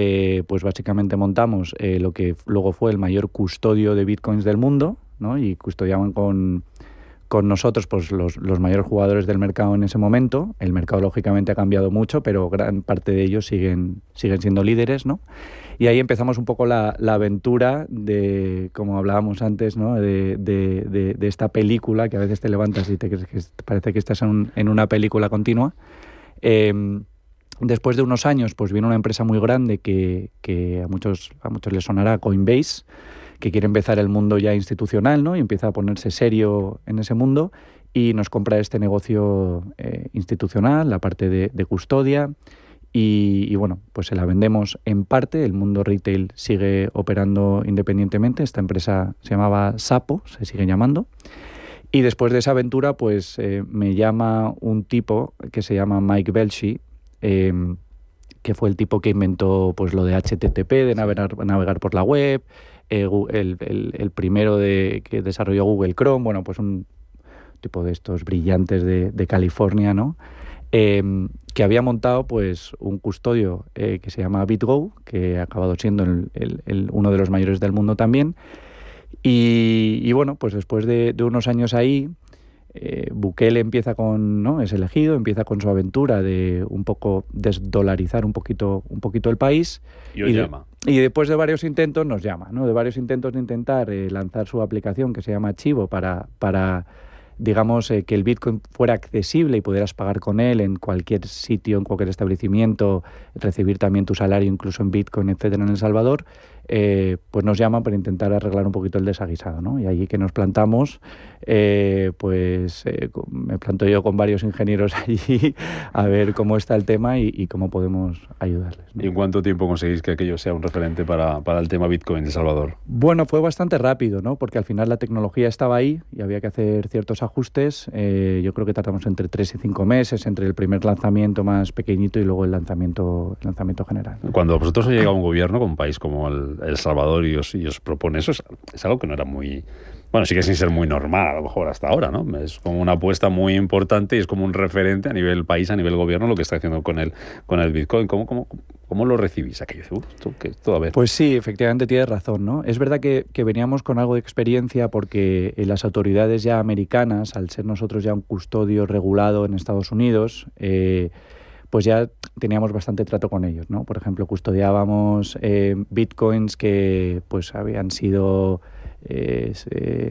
pues básicamente montamos lo que luego fue el mayor custodio de Bitcoins del mundo, ¿no? Y custodiaban con nosotros pues los mayores jugadores del mercado en ese momento. El mercado lógicamente ha cambiado mucho, pero gran parte de ellos siguen siendo líderes, ¿no? Y ahí empezamos un poco la aventura de, como hablábamos antes, ¿no? de esta película que a veces te levantas y te crees que parece que estás en una película continua. Después de unos años, pues viene una empresa muy grande que a muchos les sonará, Coinbase, que quiere empezar el mundo ya institucional, ¿no? Y empieza a ponerse serio en ese mundo y nos compra este negocio institucional, la parte de custodia, y bueno, pues se la vendemos en parte. El mundo retail sigue operando independientemente. Esta empresa se llamaba Sapo, se sigue llamando. Y después de esa aventura, pues me llama un tipo que se llama Mike Velshi, que fue el tipo que inventó pues lo de HTTP, de navegar por la web, el primero que desarrolló Google Chrome, bueno, pues un tipo de estos brillantes de California, ¿no? Que había montado pues un custodio que se llama BitGo, que ha acabado siendo uno de los mayores del mundo también. Y bueno, pues después de unos años ahí, Bukele empieza es elegido, empieza con su aventura de un poco desdolarizar un poquito el país. Y después de varios intentos nos llama, ¿no? De varios intentos de intentar lanzar su aplicación que se llama Chivo para digamos, que el Bitcoin fuera accesible y pudieras pagar con él en cualquier sitio, en cualquier establecimiento, recibir también tu salario incluso en Bitcoin, etcétera, en El Salvador, pues nos llaman para intentar arreglar un poquito el desaguisado, ¿no? Y allí que nos plantamos, me planto yo con varios ingenieros allí a ver cómo está el tema y cómo podemos ayudarles, ¿no? ¿Y en cuánto tiempo conseguís que aquello sea un referente para el tema Bitcoin en El Salvador? Bueno, fue bastante rápido, ¿no? Porque al final la tecnología estaba ahí y había que hacer ciertos ajustes. Yo creo que tardamos entre 3 y 5 meses entre el primer lanzamiento más pequeñito y luego el lanzamiento general, ¿no? Cuando vosotros os llega un gobierno, con un país como el El Salvador y os propone eso, es algo que no era muy... Bueno, sigue sin ser muy normal, a lo mejor hasta ahora, ¿no? Es como una apuesta muy importante y es como un referente a nivel país, a nivel gobierno, lo que está haciendo con el Bitcoin. ¿Cómo lo recibís aquello? Esto a ver. Pues sí, efectivamente tienes razón, ¿no? Es verdad que veníamos con algo de experiencia porque las autoridades ya americanas, al ser nosotros ya un custodio regulado en Estados Unidos, pues ya teníamos bastante trato con ellos, ¿no? Por ejemplo, custodiábamos bitcoins que pues habían sido...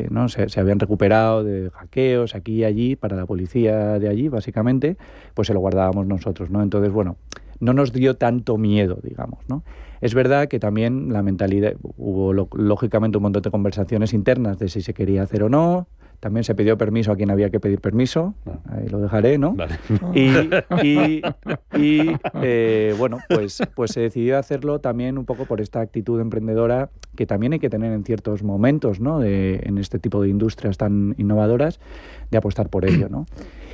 ¿no? se habían recuperado de hackeos aquí y allí para la policía de allí, básicamente, pues se lo guardábamos nosotros, ¿no? Entonces, bueno, no nos dio tanto miedo, digamos, ¿no? Es verdad que también la mentalidad, hubo lógicamente un montón de conversaciones internas de si se quería hacer o no. También se pidió permiso a quien había que pedir permiso, ahí lo dejaré, ¿no? Vale. Bueno, pues se decidió hacerlo también un poco por esta actitud emprendedora que también hay que tener en ciertos momentos, ¿no? En este tipo de industrias tan innovadoras, de apostar por ello, ¿no?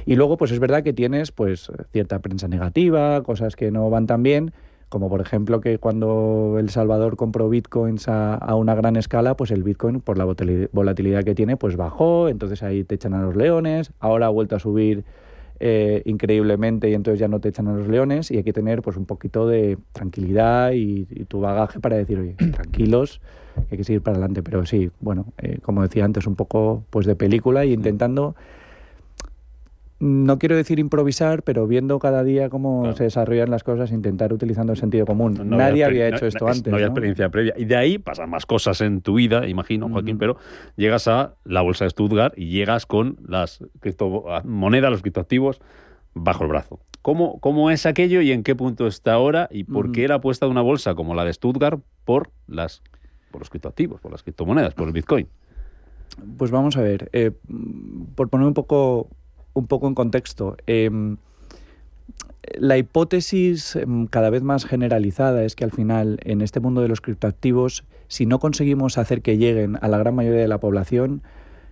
Y luego, pues es verdad que tienes pues cierta prensa negativa, cosas que no van tan bien, como por ejemplo que cuando El Salvador compró bitcoins a una gran escala, pues el bitcoin, por la volatilidad que tiene, pues bajó, entonces ahí te echan a los leones, ahora ha vuelto a subir increíblemente y entonces ya no te echan a los leones, y hay que tener pues un poquito de tranquilidad y tu bagaje para decir, oye, tranquilos, que hay que seguir para adelante. Pero sí, bueno, como decía antes, un poco pues de película y intentando... No quiero decir improvisar, pero viendo cada día cómo se desarrollan las cosas, intentar utilizando el sentido común. Nadie había hecho esto antes. No había experiencia previa. Y de ahí pasan más cosas en tu vida, imagino, Joaquín, pero llegas a la bolsa de Stuttgart y llegas con las criptomonedas, los criptoactivos, bajo el brazo. ¿Cómo es aquello y en qué punto está ahora? ¿Y por qué la apuesta de una bolsa como la de Stuttgart por los criptoactivos, por las criptomonedas, por el Bitcoin? Pues vamos a ver. Por poner un poco en contexto, la hipótesis cada vez más generalizada es que al final en este mundo de los criptoactivos, si no conseguimos hacer que lleguen a la gran mayoría de la población,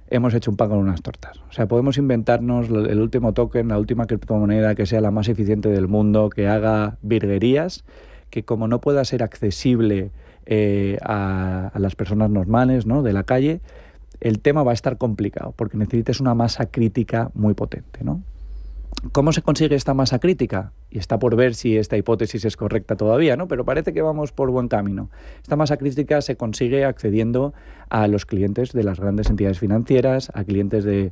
hemos hecho un pan con unas tortas. O sea, podemos inventarnos el último token, la última criptomoneda que sea la más eficiente del mundo, que haga virguerías, que como no pueda ser accesible a las personas normales, ¿no?, de la calle, el tema va a estar complicado, porque necesitas una masa crítica muy potente, ¿no? ¿Cómo se consigue esta masa crítica? Y está por ver si esta hipótesis es correcta todavía, ¿no? Pero parece que vamos por buen camino. Esta masa crítica se consigue accediendo a los clientes de las grandes entidades financieras, a clientes de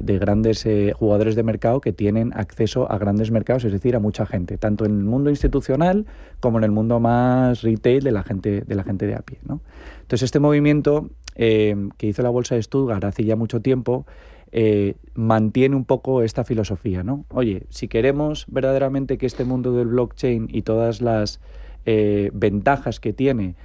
grandes jugadores de mercado que tienen acceso a grandes mercados, es decir, a mucha gente, tanto en el mundo institucional como en el mundo más retail de la gente de a pie, ¿no? Entonces, este movimiento que hizo la bolsa de Stuttgart hace ya mucho tiempo mantiene un poco esta filosofía, ¿no? Oye, si queremos verdaderamente que este mundo del blockchain y todas las ventajas que tiene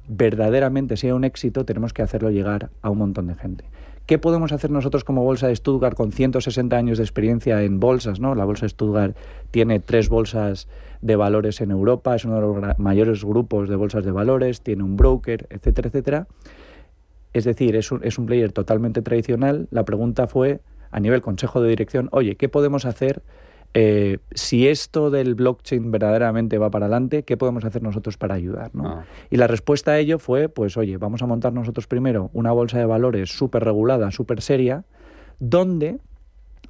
verdaderamente sea un éxito, tenemos que hacerlo llegar a un montón de gente. ¿Qué podemos hacer nosotros como bolsa de Stuttgart con 160 años de experiencia en bolsas, ¿no? La bolsa de Stuttgart tiene 3 bolsas de valores en Europa, es uno de los mayores grupos de bolsas de valores, tiene un broker, etcétera, etcétera. Es decir, es un player totalmente tradicional. La pregunta fue, a nivel consejo de dirección, oye, ¿qué podemos hacer si esto del blockchain verdaderamente va para adelante? ¿Qué podemos hacer nosotros para ayudar, ¿no? Y la respuesta a ello fue, pues oye, vamos a montar nosotros primero una bolsa de valores súper regulada, súper seria, donde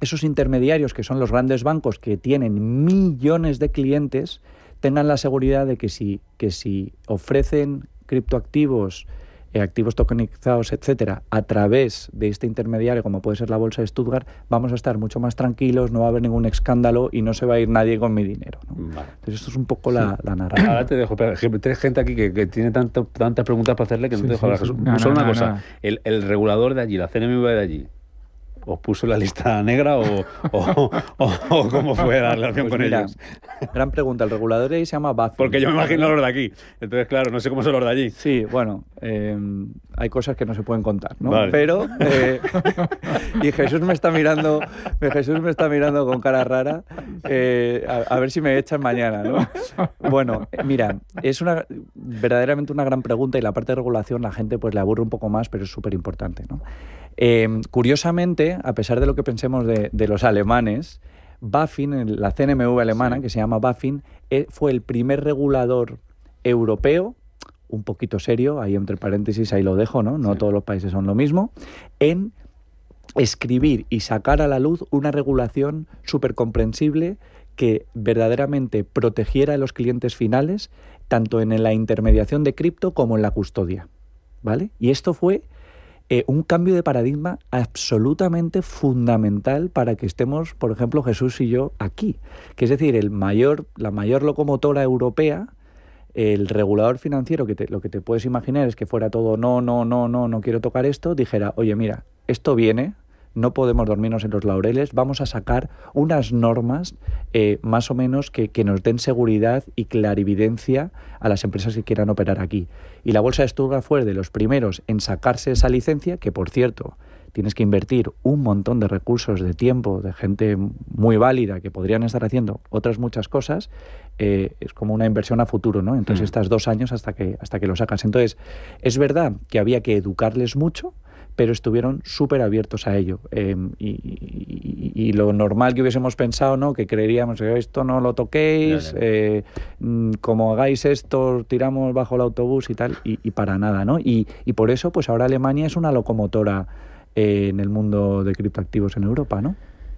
esos intermediarios, que son los grandes bancos que tienen millones de clientes, tengan la seguridad de que si ofrecen criptoactivos, activos tokenizados, etcétera, a través de este intermediario, como puede ser la bolsa de Stuttgart, vamos a estar mucho más tranquilos, no va a haber ningún escándalo y no se va a ir nadie con mi dinero, ¿no? Vale. Entonces esto es un poco la narrativa. Ahora te dejo, pero tienes gente aquí que tiene tantas preguntas para hacerle que no te dejo hablar. Solo una cosa, el regulador de allí, la CNMV de allí, ¿os puso la lista negra o cómo fue la relación con ellos? Gran pregunta. El regulador de ahí se llama BaFin. Porque yo me imagino los de aquí. Entonces, claro, no sé cómo son los de allí. Sí, bueno, hay cosas que no se pueden contar, ¿no? Vale. Pero, y Jesús me está mirando con cara rara, a ver si me echan mañana, ¿no? Bueno, mira, es verdaderamente una gran pregunta, y la parte de regulación la gente pues le aburre un poco más, pero es súper importante, ¿no? Curiosamente, a pesar de lo que pensemos de los alemanes, BaFin, la CNMV alemana, que se llama BaFin, fue el primer regulador europeo un poquito serio, ahí entre paréntesis, ahí lo dejo, ¿no? No todos los países son lo mismo, en escribir y sacar a la luz una regulación súper comprensible que verdaderamente protegiera a los clientes finales, tanto en la intermediación de cripto como en la custodia, ¿vale? Y esto fue un cambio de paradigma absolutamente fundamental para que estemos, por ejemplo, Jesús y yo aquí. Que es decir, la mayor locomotora europea, el regulador financiero, lo que te puedes imaginar es que fuera todo no quiero tocar esto, dijera, oye, mira, esto viene, no podemos dormirnos en los laureles, vamos a sacar unas normas más o menos que nos den seguridad y clarividencia a las empresas que quieran operar aquí. Y la Bolsa de Stuttgart fue de los primeros en sacarse esa licencia, que por cierto, tienes que invertir un montón de recursos, de tiempo, de gente muy válida que podrían estar haciendo otras muchas cosas, es como una inversión a futuro, ¿no? Entonces estás 2 años hasta que lo sacas. Entonces, es verdad que había que educarles mucho, pero estuvieron súper abiertos a ello. Y lo normal que hubiésemos pensado, ¿no? Que creeríamos que esto no lo toquéis, como hagáis esto, tiramos bajo el autobús y tal, y para nada, ¿no? Y por eso, pues ahora Alemania es una locomotora en el mundo de criptoactivos en Europa, ¿no?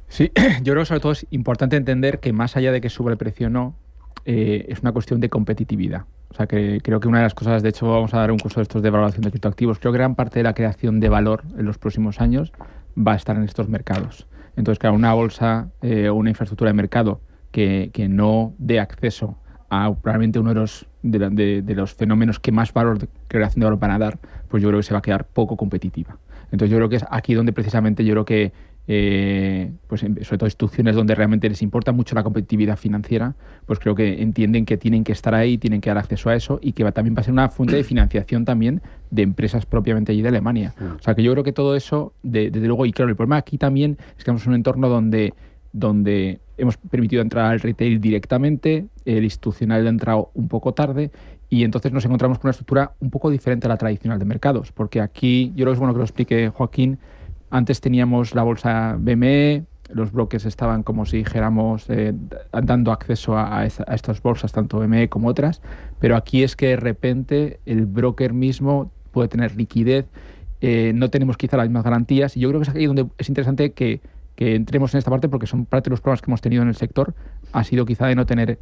Sí, yo creo que sobre todo es importante entender que más allá de que sube el precio o no, es una cuestión de competitividad. O sea, que creo que una de las cosas, de hecho vamos a dar un curso de estos de valoración de criptoactivos, creo que gran parte de la creación de valor en los próximos años va a estar en estos mercados. Entonces, claro, una bolsa o una infraestructura de mercado que no dé acceso a probablemente uno de los fenómenos que más valor de creación de valor van a dar, pues yo creo que se va a quedar poco competitiva. Entonces yo creo que es aquí donde precisamente yo creo que pues sobre todo instituciones donde realmente les importa mucho la competitividad financiera, pues creo que entienden que tienen que estar ahí, tienen que dar acceso a eso y que también va a ser una fuente de financiación también de empresas propiamente allí de Alemania. O sea que yo creo que todo eso, desde luego, y claro, el problema aquí también es que estamos en un entorno donde hemos permitido entrar al retail directamente, el institucional ha entrado un poco tarde y entonces nos encontramos con una estructura un poco diferente a la tradicional de mercados, porque aquí, yo creo que es bueno que lo explique Joaquín. Antes teníamos la bolsa BME, los brokers estaban, como si dijéramos, dando acceso a estas bolsas, tanto BME como otras, pero aquí es que de repente el broker mismo puede tener liquidez, no tenemos quizá las mismas garantías, y yo creo que es aquí donde es interesante que entremos en esta parte, porque son parte de los problemas que hemos tenido en el sector, ha sido quizá de no tener,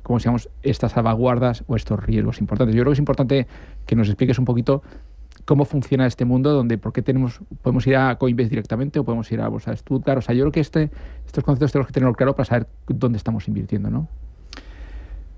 como decíamos, estas salvaguardas o estos riesgos importantes. Yo creo que es importante que nos expliques un poquito cómo funciona este mundo, por qué podemos ir a Coinbase directamente o podemos ir a Bolsa de Stuttgart. O sea, yo creo que estos conceptos tenemos que tenerlo claro para saber dónde estamos invirtiendo, ¿no?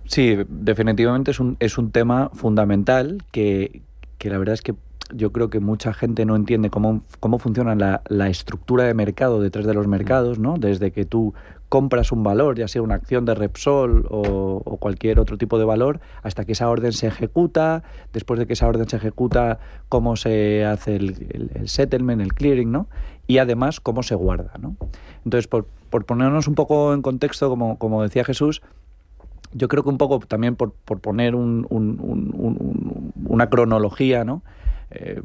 Sí, definitivamente es un tema fundamental que la verdad es que yo creo que mucha gente no entiende cómo funciona la estructura de mercado detrás de los mercados, ¿no? Desde que tú compras un valor, ya sea una acción de Repsol o cualquier otro tipo de valor, hasta que esa orden se ejecuta, después de que esa orden se ejecuta, cómo se hace el settlement, el clearing, ¿no? Y además cómo se guarda, ¿no? Entonces, por ponernos un poco en contexto, como decía Jesús, yo creo que un poco también por poner una cronología, ¿no?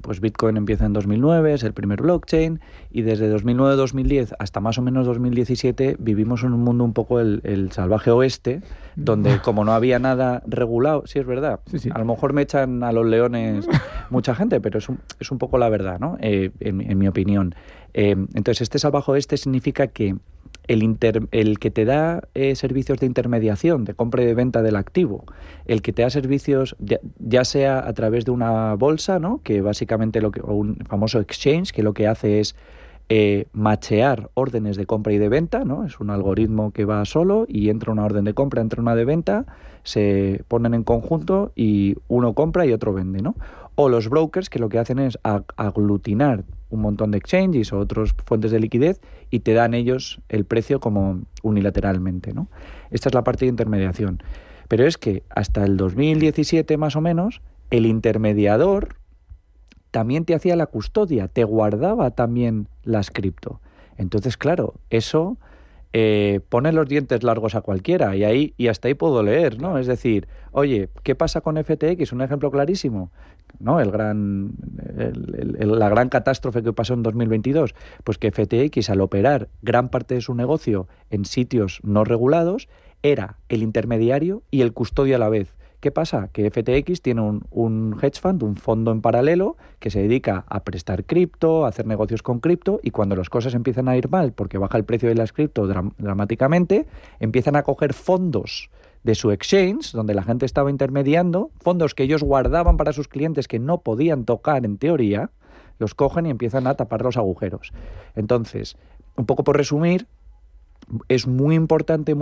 Pues Bitcoin empieza en 2009, es el primer blockchain, y desde 2009-2010 hasta más o menos 2017 vivimos en un mundo un poco el salvaje oeste, donde como no había nada regulado, sí es verdad, sí. A lo mejor me echan a los leones mucha gente, pero es un poco la verdad, ¿no? En mi opinión. Entonces este salvaje oeste significa que el que te da servicios de intermediación, de compra y de venta del activo, el que te da servicios ya sea a través de una bolsa, ¿no? Que básicamente o un famoso exchange, que lo que hace es machear órdenes de compra y de venta, ¿no? Es un algoritmo que va solo y entra una orden de compra, entra una de venta, se ponen en conjunto y uno compra y otro vende, ¿no? O los brokers, que lo que hacen es aglutinar un montón de exchanges o otras fuentes de liquidez y te dan ellos el precio como unilateralmente, ¿no? Esta es la parte de intermediación. Pero es que hasta el 2017 más o menos, el intermediador también te hacía la custodia, te guardaba también las cripto. Entonces, claro, eso pone los dientes largos a cualquiera y hasta ahí puedo leer, ¿no? Es decir, oye, ¿qué pasa con FTX? Un ejemplo clarísimo, ¿no? La gran catástrofe que pasó en 2022, pues que FTX, al operar gran parte de su negocio en sitios no regulados, era el intermediario y el custodio a la vez, ¿Qué pasa? Que FTX tiene un hedge fund, un fondo en paralelo, que se dedica a prestar cripto, a hacer negocios con cripto, y cuando las cosas empiezan a ir mal, porque baja el precio de las cripto dramáticamente, empiezan a coger fondos de su exchange, donde la gente estaba intermediando, fondos que ellos guardaban para sus clientes que no podían tocar en teoría, los cogen y empiezan a tapar los agujeros. Entonces, un poco por resumir, es muy importante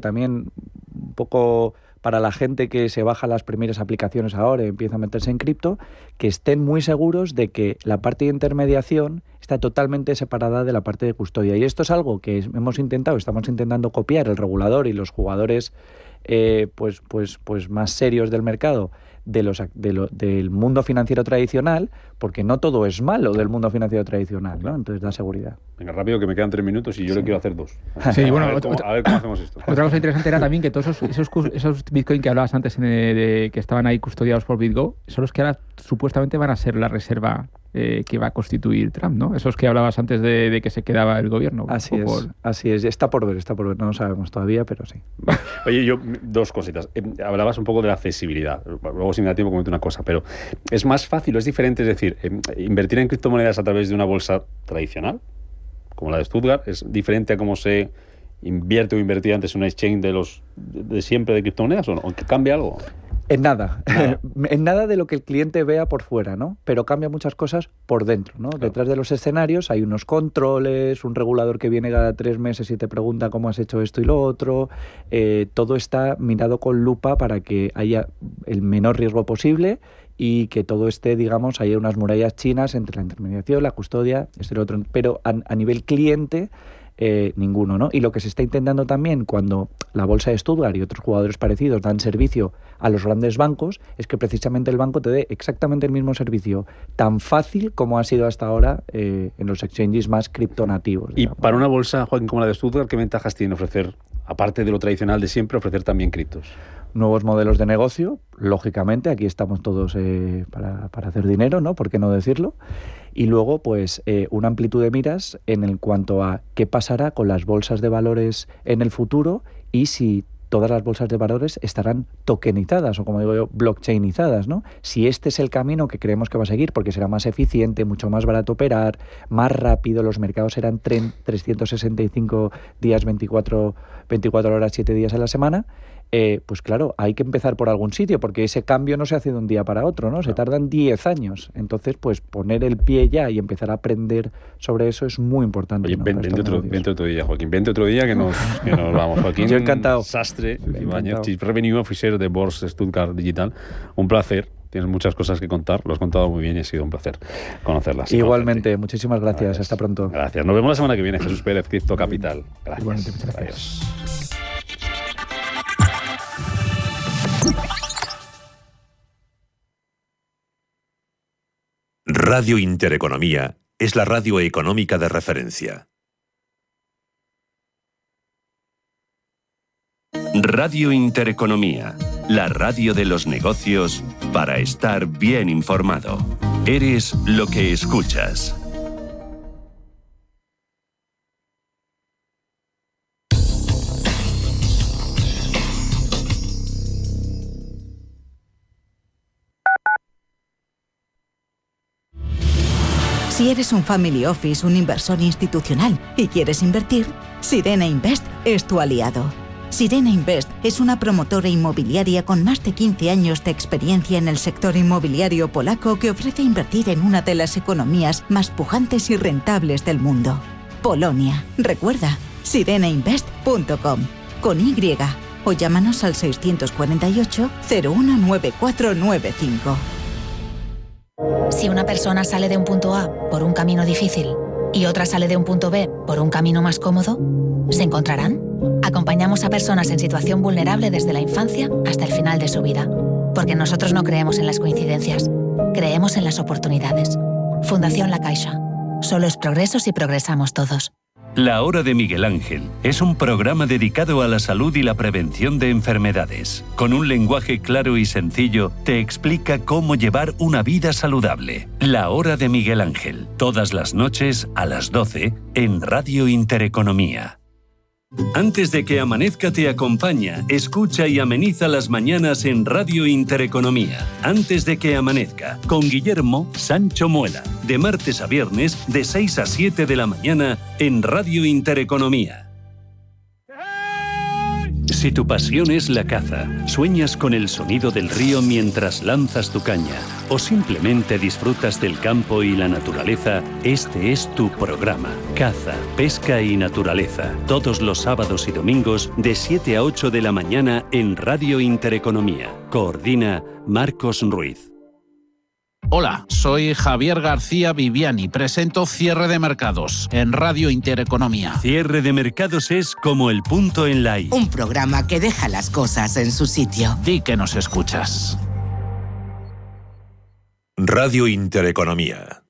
también, un poco para la gente que se baja las primeras aplicaciones ahora y empieza a meterse en cripto, que estén muy seguros de que la parte de intermediación está totalmente separada de la parte de custodia. Y esto es algo que estamos intentando copiar el regulador y los jugadores pues más serios del mercado, del mundo financiero tradicional, porque no todo es malo del mundo financiero tradicional, ¿no? Entonces da seguridad. Venga, rápido, que me quedan 3 minutos y yo le quiero hacer 2. Sí, bueno, a ver cómo hacemos esto. Otra cosa interesante era también que todos esos Bitcoin que hablabas antes que estaban ahí custodiados por BitGo, son los que ahora supuestamente van a ser la reserva que va a constituir Trump, ¿no? Esos que hablabas antes de que se quedaba el gobierno. Así es. Está por ver. No lo sabemos todavía, pero sí. Oye, yo, 2 cositas. Hablabas un poco de la accesibilidad. Luego, si me da tiempo, comento una cosa. Pero ¿es más fácil o es diferente? Es decir, invertir en criptomonedas a través de una bolsa tradicional, como la de Stuttgart, es diferente a cómo se invierte o invertía antes en una exchange de siempre de criptomonedas, o que cambia algo. En nada. En nada de lo que el cliente vea por fuera, ¿no? Pero cambia muchas cosas por dentro, ¿no? Claro. Detrás de los escenarios hay unos controles, un regulador que viene cada 3 meses y te pregunta cómo has hecho esto y lo otro. Todo está mirado con lupa para que haya el menor riesgo posible y que todo esté, digamos, haya unas murallas chinas entre la intermediación, la custodia, esto y lo otro. Pero a nivel cliente, ninguno, ¿no? Y lo que se está intentando también cuando la bolsa de Stuttgart y otros jugadores parecidos dan servicio a los grandes bancos es que precisamente el banco te dé exactamente el mismo servicio, tan fácil como ha sido hasta ahora en los exchanges más criptonativos. Y para una bolsa, Joaquín, como la de Stuttgart, ¿qué ventajas tiene ofrecer, aparte de lo tradicional de siempre, ofrecer también criptos? Nuevos modelos de negocio, lógicamente, aquí estamos todos para hacer dinero, ¿no? ¿Por qué no decirlo? Y luego, pues, una amplitud de miras en cuanto a qué pasará con las bolsas de valores en el futuro y si todas las bolsas de valores estarán tokenizadas o, como digo yo, blockchainizadas, ¿no? Si este es el camino que creemos que va a seguir, porque será más eficiente, mucho más barato operar, más rápido, los mercados serán 365 días, 24 horas, 7 días a la semana, pues claro, hay que empezar por algún sitio, porque ese cambio no se hace de un día para otro, ¿no? Se tardan 10 años. Entonces, pues poner el pie ya y empezar a aprender sobre eso es muy importante. Oye, ¿no? Vente otro día, Joaquín. Vente otro día que nos vamos. Joaquín, yo encantado. Sastre, Chief Revenue Officer de Bors Stuttgart Digital. Un placer. Tienes muchas cosas que contar, lo has contado muy bien y ha sido un placer conocerlas. Igualmente, muchísimas gracias. Hasta pronto. Gracias. Nos vemos la semana que viene. Jesús Pérez, Cripto Capital. Gracias. Igualmente, muchas gracias. Adiós. Radio Intereconomía es la radio económica de referencia. Radio Intereconomía, la radio de los negocios para estar bien informado. Eres lo que escuchas. Si eres un family office, un inversor institucional y quieres invertir, Sirena Invest es tu aliado. Sirena Invest es una promotora inmobiliaria con más de 15 años de experiencia en el sector inmobiliario polaco que ofrece invertir en una de las economías más pujantes y rentables del mundo. Polonia. Recuerda, sirenainvest.com con Y o llámanos al 648 019495. Si una persona sale de un punto A por un camino difícil y otra sale de un punto B por un camino más cómodo, ¿se encontrarán? Acompañamos a personas en situación vulnerable desde la infancia hasta el final de su vida, porque nosotros no creemos en las coincidencias, creemos en las oportunidades. Fundación La Caixa. Solo es progreso si progresamos todos. La Hora de Miguel Ángel es un programa dedicado a la salud y la prevención de enfermedades. Con un lenguaje claro y sencillo, te explica cómo llevar una vida saludable. La Hora de Miguel Ángel, todas las noches a las 12 en Radio Intereconomía. Antes de que amanezca te acompaña, escucha y ameniza las mañanas en Radio Intereconomía. Antes de que amanezca, con Guillermo Sancho Muela. De martes a viernes, de 6 a 7 de la mañana, en Radio Intereconomía. Si tu pasión es la caza, sueñas con el sonido del río mientras lanzas tu caña, o simplemente disfrutas del campo y la naturaleza, este es tu programa. Caza, pesca y naturaleza. Todos los sábados y domingos de 7 a 8 de la mañana en Radio Intereconomía. Coordina Marcos Ruiz. Hola, soy Javier García Viviani. Presento Cierre de Mercados en Radio Intereconomía. Cierre de Mercados es como el punto en la I. Un programa que deja las cosas en su sitio. Di que nos escuchas. Radio Intereconomía.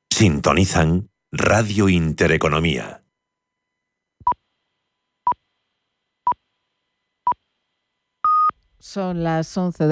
Sintonizan Radio Intereconomía. Son las 11 de